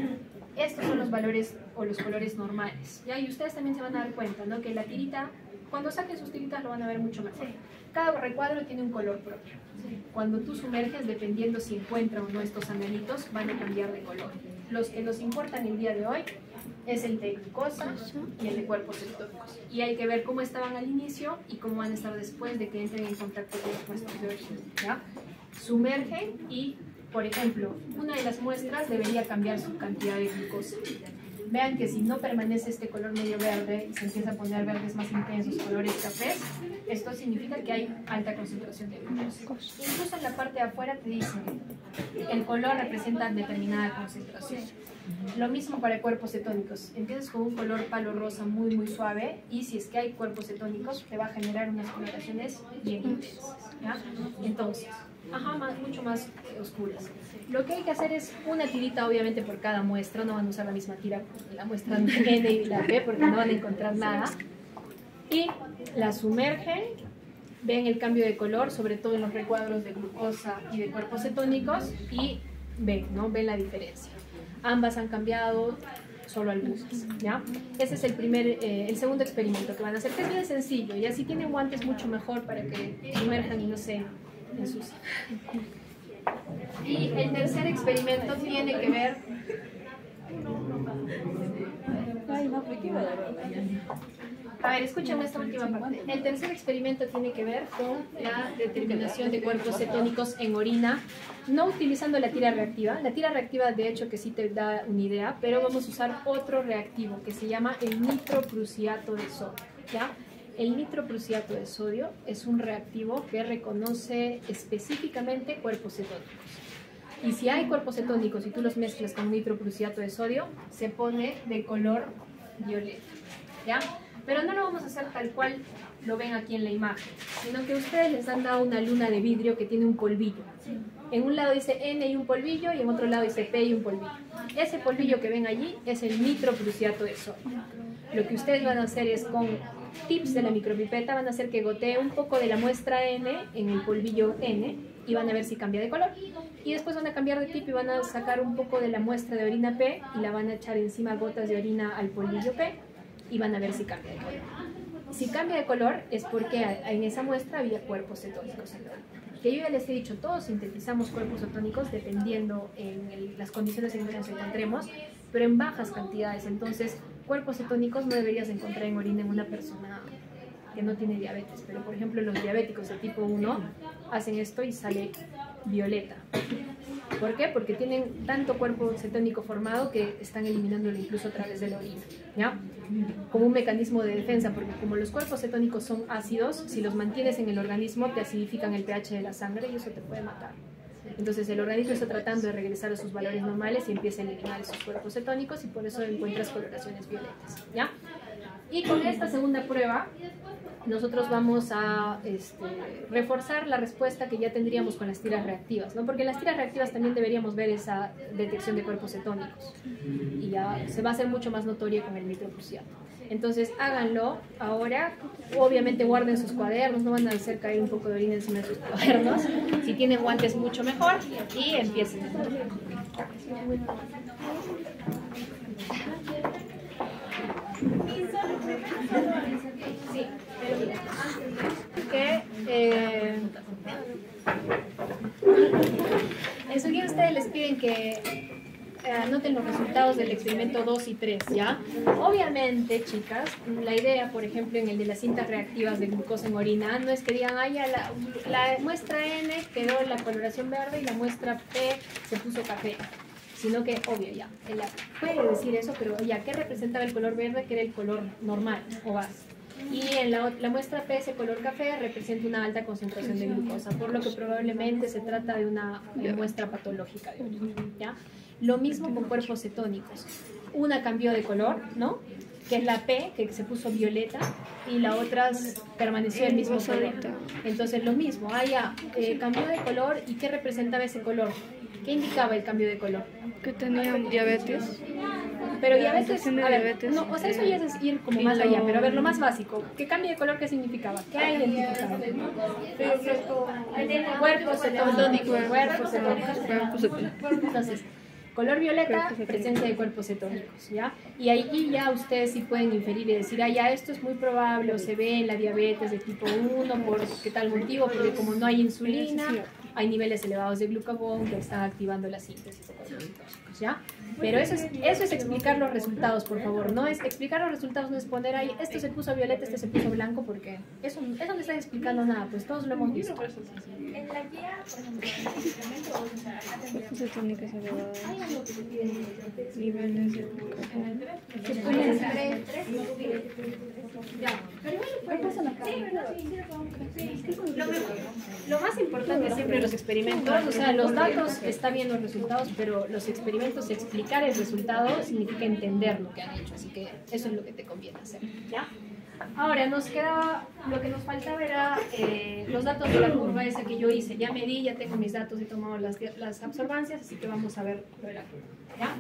estos son los valores o los colores normales, ¿ya? Y ustedes también se van a dar cuenta, ¿no? Que la tirita, cuando saquen sus tiritas lo van a ver mucho mejor. Cada recuadro tiene un color propio. Cuando tú sumerges, dependiendo si encuentra o no estos analitos, van a cambiar de color. Los que nos importan el día de hoy es el de glucosa y el de cuerpos cetónicos. Y hay que ver cómo estaban al inicio y cómo van a estar después de que entren en contacto con los puestos de origen, ¿ya? Sumergen y, por ejemplo, una de las muestras debería cambiar su cantidad de glucosa. Vean que si no permanece este color medio verde y se empieza a poner verdes más intensos, colores cafés, esto significa que hay alta concentración de glucosa. Incluso en la parte de afuera te dicen el color representa determinada concentración. Lo mismo para cuerpos cetónicos. Empiezas con un color palo rosa muy suave y si es que hay cuerpos cetónicos te va a generar unas coloraciones bien intensas, ¿ya? Entonces, mucho más oscuras. Lo que hay que hacer es una tirita obviamente por cada muestra, no van a usar la misma tira, la muestra N y la P porque no van a encontrar nada. Y la sumergen, ven el cambio de color, sobre todo en los recuadros de glucosa y de cuerpos cetónicos y ven, ¿no? Ven la diferencia. Ambas han cambiado, solo algunas, ¿ya? Ese es el segundo experimento que van a hacer, que es bien sencillo, y así tienen guantes mucho mejor para que sumerjan y no se ensucien. Y el tercer experimento tiene que ver... A ver, escúchame esta última parte. El tercer experimento tiene que ver con la determinación de cuerpos cetónicos en orina, no utilizando la tira reactiva. La tira reactiva, de hecho, que sí te da una idea, pero vamos a usar otro reactivo que se llama el nitroprusiato de sodio, ¿ya? El nitroprusiato de sodio es un reactivo que reconoce específicamente cuerpos cetónicos. Y si hay cuerpos cetónicos y tú los mezclas con nitroprusiato de sodio, se pone de color violeta, ¿ya? Pero no lo vamos a hacer tal cual lo ven aquí en la imagen, sino que ustedes les han dado una luna de vidrio que tiene un polvillo. En un lado dice N y un polvillo, y en otro lado dice P y un polvillo. Ese polvillo que ven allí es el nitroprusiato de sodio. Lo que ustedes van a hacer es con tips de la micropipeta, van a hacer que gotee un poco de la muestra N en el polvillo N y van a ver si cambia de color. Y después van a cambiar de tip y van a sacar un poco de la muestra de orina P y la van a echar encima gotas de orina al polvillo P y van a ver si cambia de color. Si cambia de color es porque en esa muestra había cuerpos cetónicos en la orina. Que yo ya les he dicho, todos sintetizamos cuerpos cetónicos dependiendo en las condiciones en que nos encontremos, pero en bajas cantidades. Entonces, cuerpos cetónicos no deberías encontrar en orina en una persona que no tiene diabetes, pero por ejemplo los diabéticos de tipo 1 hacen esto y sale violeta. ¿Por qué? Porque tienen tanto cuerpo cetónico formado que están eliminándolo incluso a través de la orina, ¿ya? Como un mecanismo de defensa, porque como los cuerpos cetónicos son ácidos, si los mantienes en el organismo te acidifican el pH de la sangre y eso te puede matar. Entonces el organismo está tratando de regresar a sus valores normales y empieza a eliminar esos cuerpos cetónicos y por eso encuentras coloraciones violetas, ¿ya? Y con esta segunda prueba nosotros vamos a reforzar la respuesta que ya tendríamos con las tiras reactivas, ¿no? Porque en las tiras reactivas también deberíamos ver esa detección de cuerpos cetónicos y ya se va a hacer mucho más notoria con el nitroprusiato. Entonces háganlo ahora, obviamente guarden sus cuadernos, no van a hacer caer un poco de orina encima de sus cuadernos, si tienen guantes mucho mejor y empiecen. Sí, pero mira, enseguida ustedes les piden que anoten los resultados del experimento 2 y 3, ¿ya? Obviamente, chicas, la idea, por ejemplo, en el de las cintas reactivas de glucosa en orina, no es que digan, ya la muestra N quedó la coloración verde y la muestra P se puso café. Sino que, obvio, ya, puede decir eso, pero ya, ¿qué representaba el color verde? Que era el color normal o base. Y en la muestra P, ese color café representa una alta concentración de glucosa, por lo que probablemente se trata de una muestra patológica de orina, ¿ya? Lo mismo con cuerpos cetónicos. Una cambió de color, ¿no? Que es la P, que se puso violeta, y la otra permaneció el mismo color. Entonces, lo mismo, cambió de color, ¿y qué representaba ese color? ¿Qué indicaba el cambio de color? Que tenían diabetes. Pero diabetes, a ver, no, o sea, eso ya es ir como más allá, pero a ver, lo más básico, ¿qué cambio de color qué significaba? ¿Qué ha identificado? Cuerpo cetónico, cuerpo cetónico. Entonces, Color violeta, Cuerpos cetónicos. presencia de cuerpos cetónicos, ¿ya? Y ahí ya ustedes sí pueden inferir y decir, ah, ya esto es muy probable o se ve en la diabetes de tipo 1 por qué tal motivo, porque como no hay insulina, hay niveles elevados de glucagón que están activando la síntesis de cuerpos cetónicos, ¿ya? Pero eso es explicar los resultados, por favor. No es explicar los resultados, no es poner ahí, esto se puso violeta, este se puso blanco, porque eso no está explicando nada, pues todos lo hemos visto. En la guía, por ejemplo, en el medicamento, o sea, Cuerpos cetónicos elevados. hay algo que te piden Niveles de glucagón. Se pone el tres. Lo más importante siempre los experimentos, o sea, los datos está bien los resultados, pero los experimentos, explicar el resultado significa entender lo que han hecho, así que eso es lo que te conviene hacer, ¿ya? Ahora, nos queda, lo que nos faltaba era los datos de la curva esa que yo hice, ya medí, ya tengo mis datos, he tomado las absorbancias, así que vamos a ver lo de la curva, ¿ya?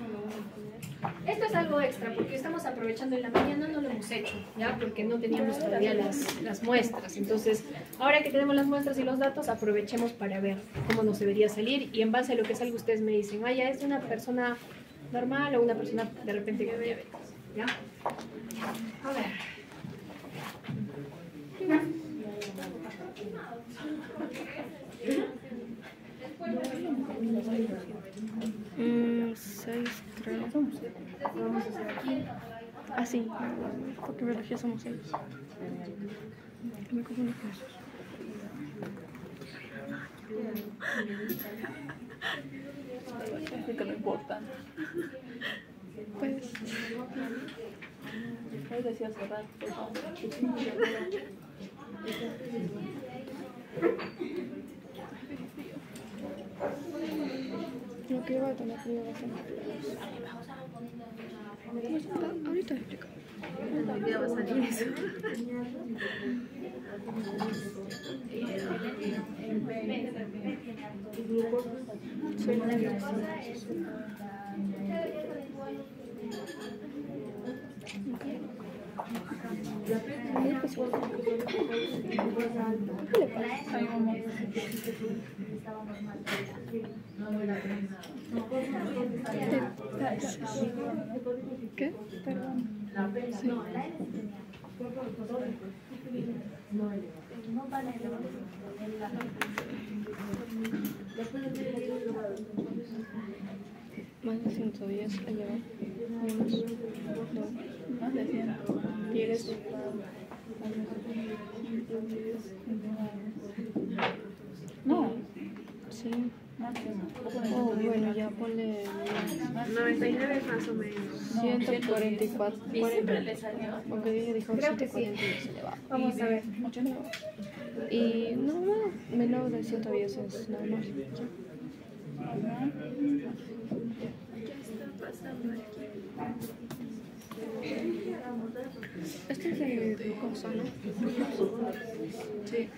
Esto es algo extra porque estamos aprovechando en la mañana, no lo hemos hecho, ¿ya? Porque no teníamos todavía las muestras. Entonces, ahora que tenemos las muestras y los datos, aprovechemos para ver cómo nos debería salir y en base a lo que salga ustedes me dicen, ah, ya es una persona normal o una persona de repente con diabetes, ¿ya? A ver. 6, creo. Vamos a hacer aquí. Ah, sí, porque biología somos 6. Me confundo con esos. Es que no importa. Pues, Él decía cerrar, por favor. lo que va a tener frío va a ser. Ahorita explico. Hoy día va a salir eso. ¿Qué? Perdón. Sí. Más de 110 allá va. Unos, dos, Más de 100. 10. No, Sí. más de 100. Oh, bueno, ya ponle 99 más o menos. 144. Siempre le salió. Porque dijo Creo que sí. 140 y se le va. Vamos a ver. 89. Y no, menos de 110 es normal. Este es el glucosa, ¿no? Sí.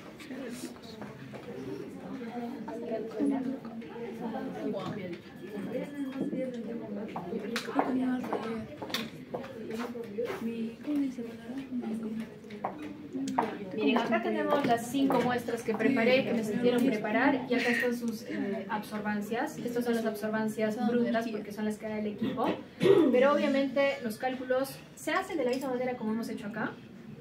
Miren, acá tenemos las 5 muestras que preparé, que me hicieron preparar, y acá están sus absorbancias. Estas son las absorbancias brutas porque son las que da el equipo, pero obviamente los cálculos se hacen de la misma manera como hemos hecho acá,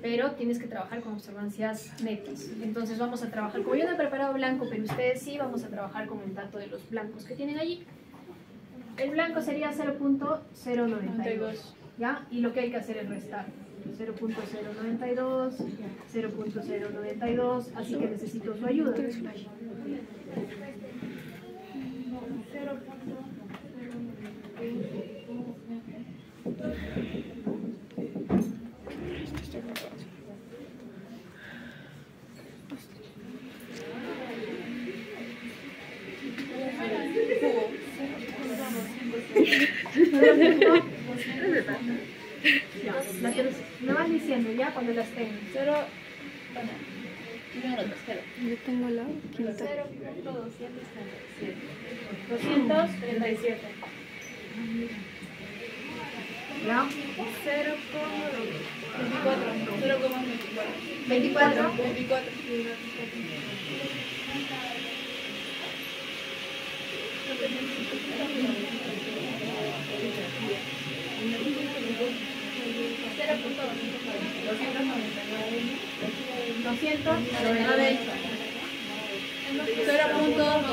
pero tienes que trabajar con absorbancias netas. Entonces vamos a trabajar, como yo no he preparado blanco, pero ustedes sí, vamos a trabajar con el dato de los blancos que tienen allí. El blanco sería 0.092, ¿ya? Y lo que hay que hacer es restar. 0.092, 0.092, así que necesito su ayuda. Ya, me van diciendo ya cuando las tengan. 0. Yo tengo la quinta. 237. ¿Ya? 24. 24.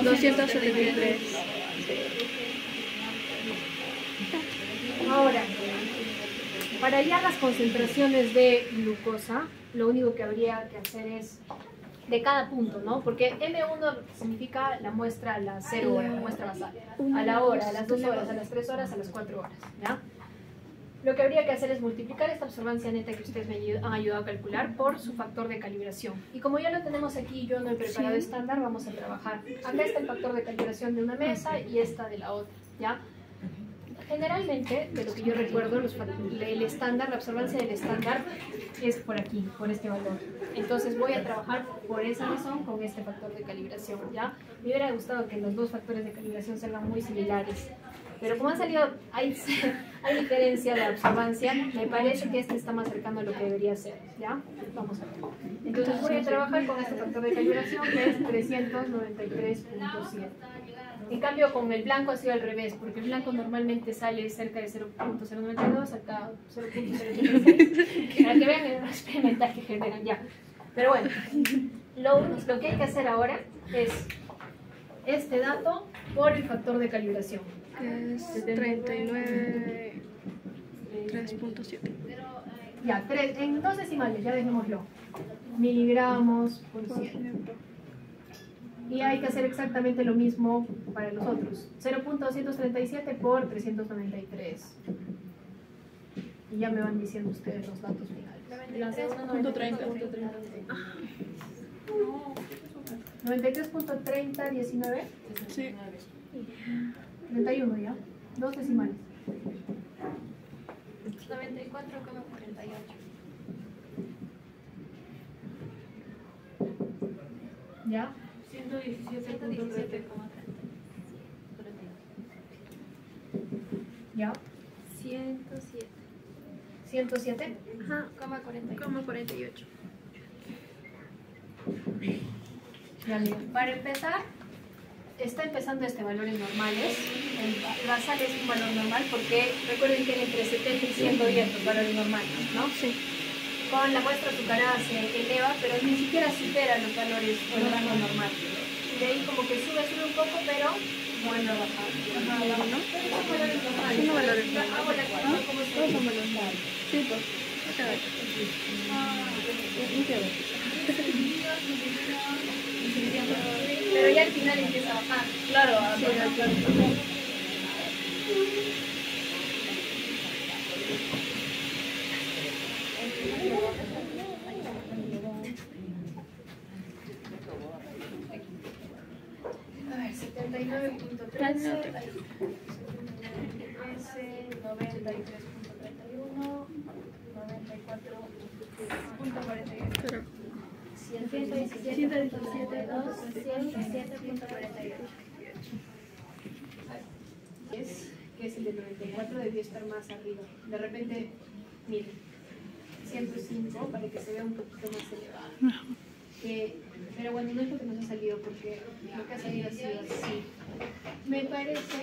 $273. Ahora, para hallar las concentraciones de glucosa, lo único que habría que hacer es de cada punto, ¿no? Porque M1 significa la muestra a las 0 horas, la muestra basal. A la hora, a las 2 horas, a las 3 horas, a las 4 horas, ¿ya? Lo que habría que hacer es multiplicar esta absorbancia neta que ustedes me han ayudado a calcular por su factor de calibración. Y como ya lo tenemos aquí, yo no he preparado estándar, vamos a trabajar. Acá está el factor de calibración de una mesa y esta de la otra, ¿ya? Generalmente, de lo que yo recuerdo, el estándar, la absorbancia del estándar es por aquí, por este valor. Entonces voy a trabajar por esa razón con este factor de calibración, ¿ya? Me hubiera gustado que los dos factores de calibración salgan muy similares. Pero como han salido, hay diferencia de absorbancia, me parece que este está más cercano a lo que debería ser, ¿ya? Vamos a ver. Entonces voy a trabajar con este factor de calibración que es 393.7. En cambio, con el blanco ha sido al revés, porque el blanco normalmente sale cerca de 0.092, acá 0.036, para que vean el experimental que generan ya. Pero bueno, lo que hay que hacer ahora es este dato por el factor de calibración. Que es 39.3.7. Ya, en dos decimales, ya dejémoslo. Miligramos por ciento. Y hay que hacer exactamente lo mismo para los otros. 0.237 por 393. Y ya me van diciendo ustedes los datos finales. 93.3019. Sí. 31 ya. Dos decimales. 94,48. ¿Ya? 117,30. ¿Ya? 107. 107. Ajá, 48. Ya, miren, para empezar, está empezando este valor en normales. El basal es un valor normal porque recuerden que entre 70 y 110 los valores normales, ¿no? Sí. Con la muestra azucarada se eleva, pero ni siquiera supera los valores o el rango normal. De ahí como que sube un poco, pero vuelve a bajar. Ajá, ¿no? Pero son valores normales. Son valores normales. Hago la cuenta, ¿cómo se Todos son valores normales. Sí, pues. Pero ya al final empieza a bajar. Claro, Sí, A ver, 79.13, 93.31, 94.48. 117.48. Que es el de 94, debió estar más arriba. De repente, miren, 105 para que se vea un poquito más elevado. Pero bueno, no es lo que nos ha salido porque lo que ha salido ha sido así. Me parece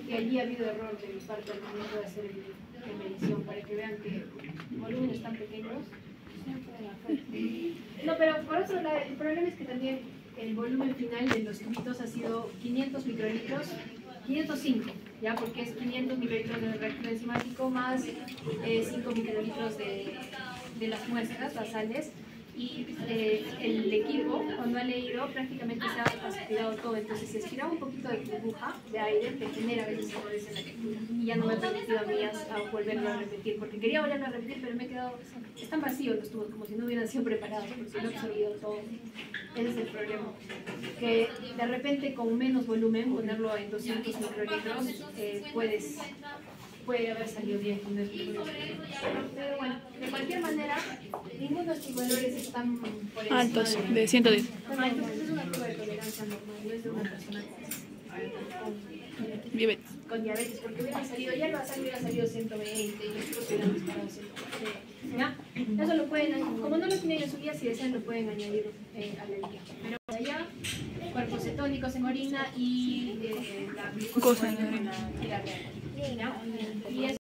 que allí ha habido error de mi parte al momento de hacer la medición para que vean que volúmenes tan pequeños. No, pero por otro lado, el problema es que también el volumen final de los tubitos ha sido 500 microlitros, 505, ¿ya? Porque es 500 microlitros de reactor enzimático más 5 microlitros de las muestras basales. Y el equipo, cuando ha leído, prácticamente se ha aspirado todo. Entonces, si aspiraba un poquito de burbuja de aire, te genera a veces errores en la lectura. Y ya no me ha permitido a mí a volverlo a repetir, porque quería volverlo a repetir, pero me he quedado... Están vacíos los tubos, como si no hubieran sido preparados, como si no he absorbido todo. Ese es el problema. Que de repente, con menos volumen, ponerlo en 200 microlitros, puede haber salido bien con el pero bueno, de cualquier manera, ninguno de estos valores están por encima altos, de 110. Bueno, entonces es una curva de tolerancia normal, no es de una persona Diabetes. con diabetes, porque hubiera salido, ya el basal hubiera salido 120 y nosotros hubiéramos disparado 120. ¿Ya? Eso lo pueden, como no lo tienen en su guía, si desean lo pueden añadir a la guía. Pero allá cuerpos cetónicos en orina y la glucosa en la renina. Y es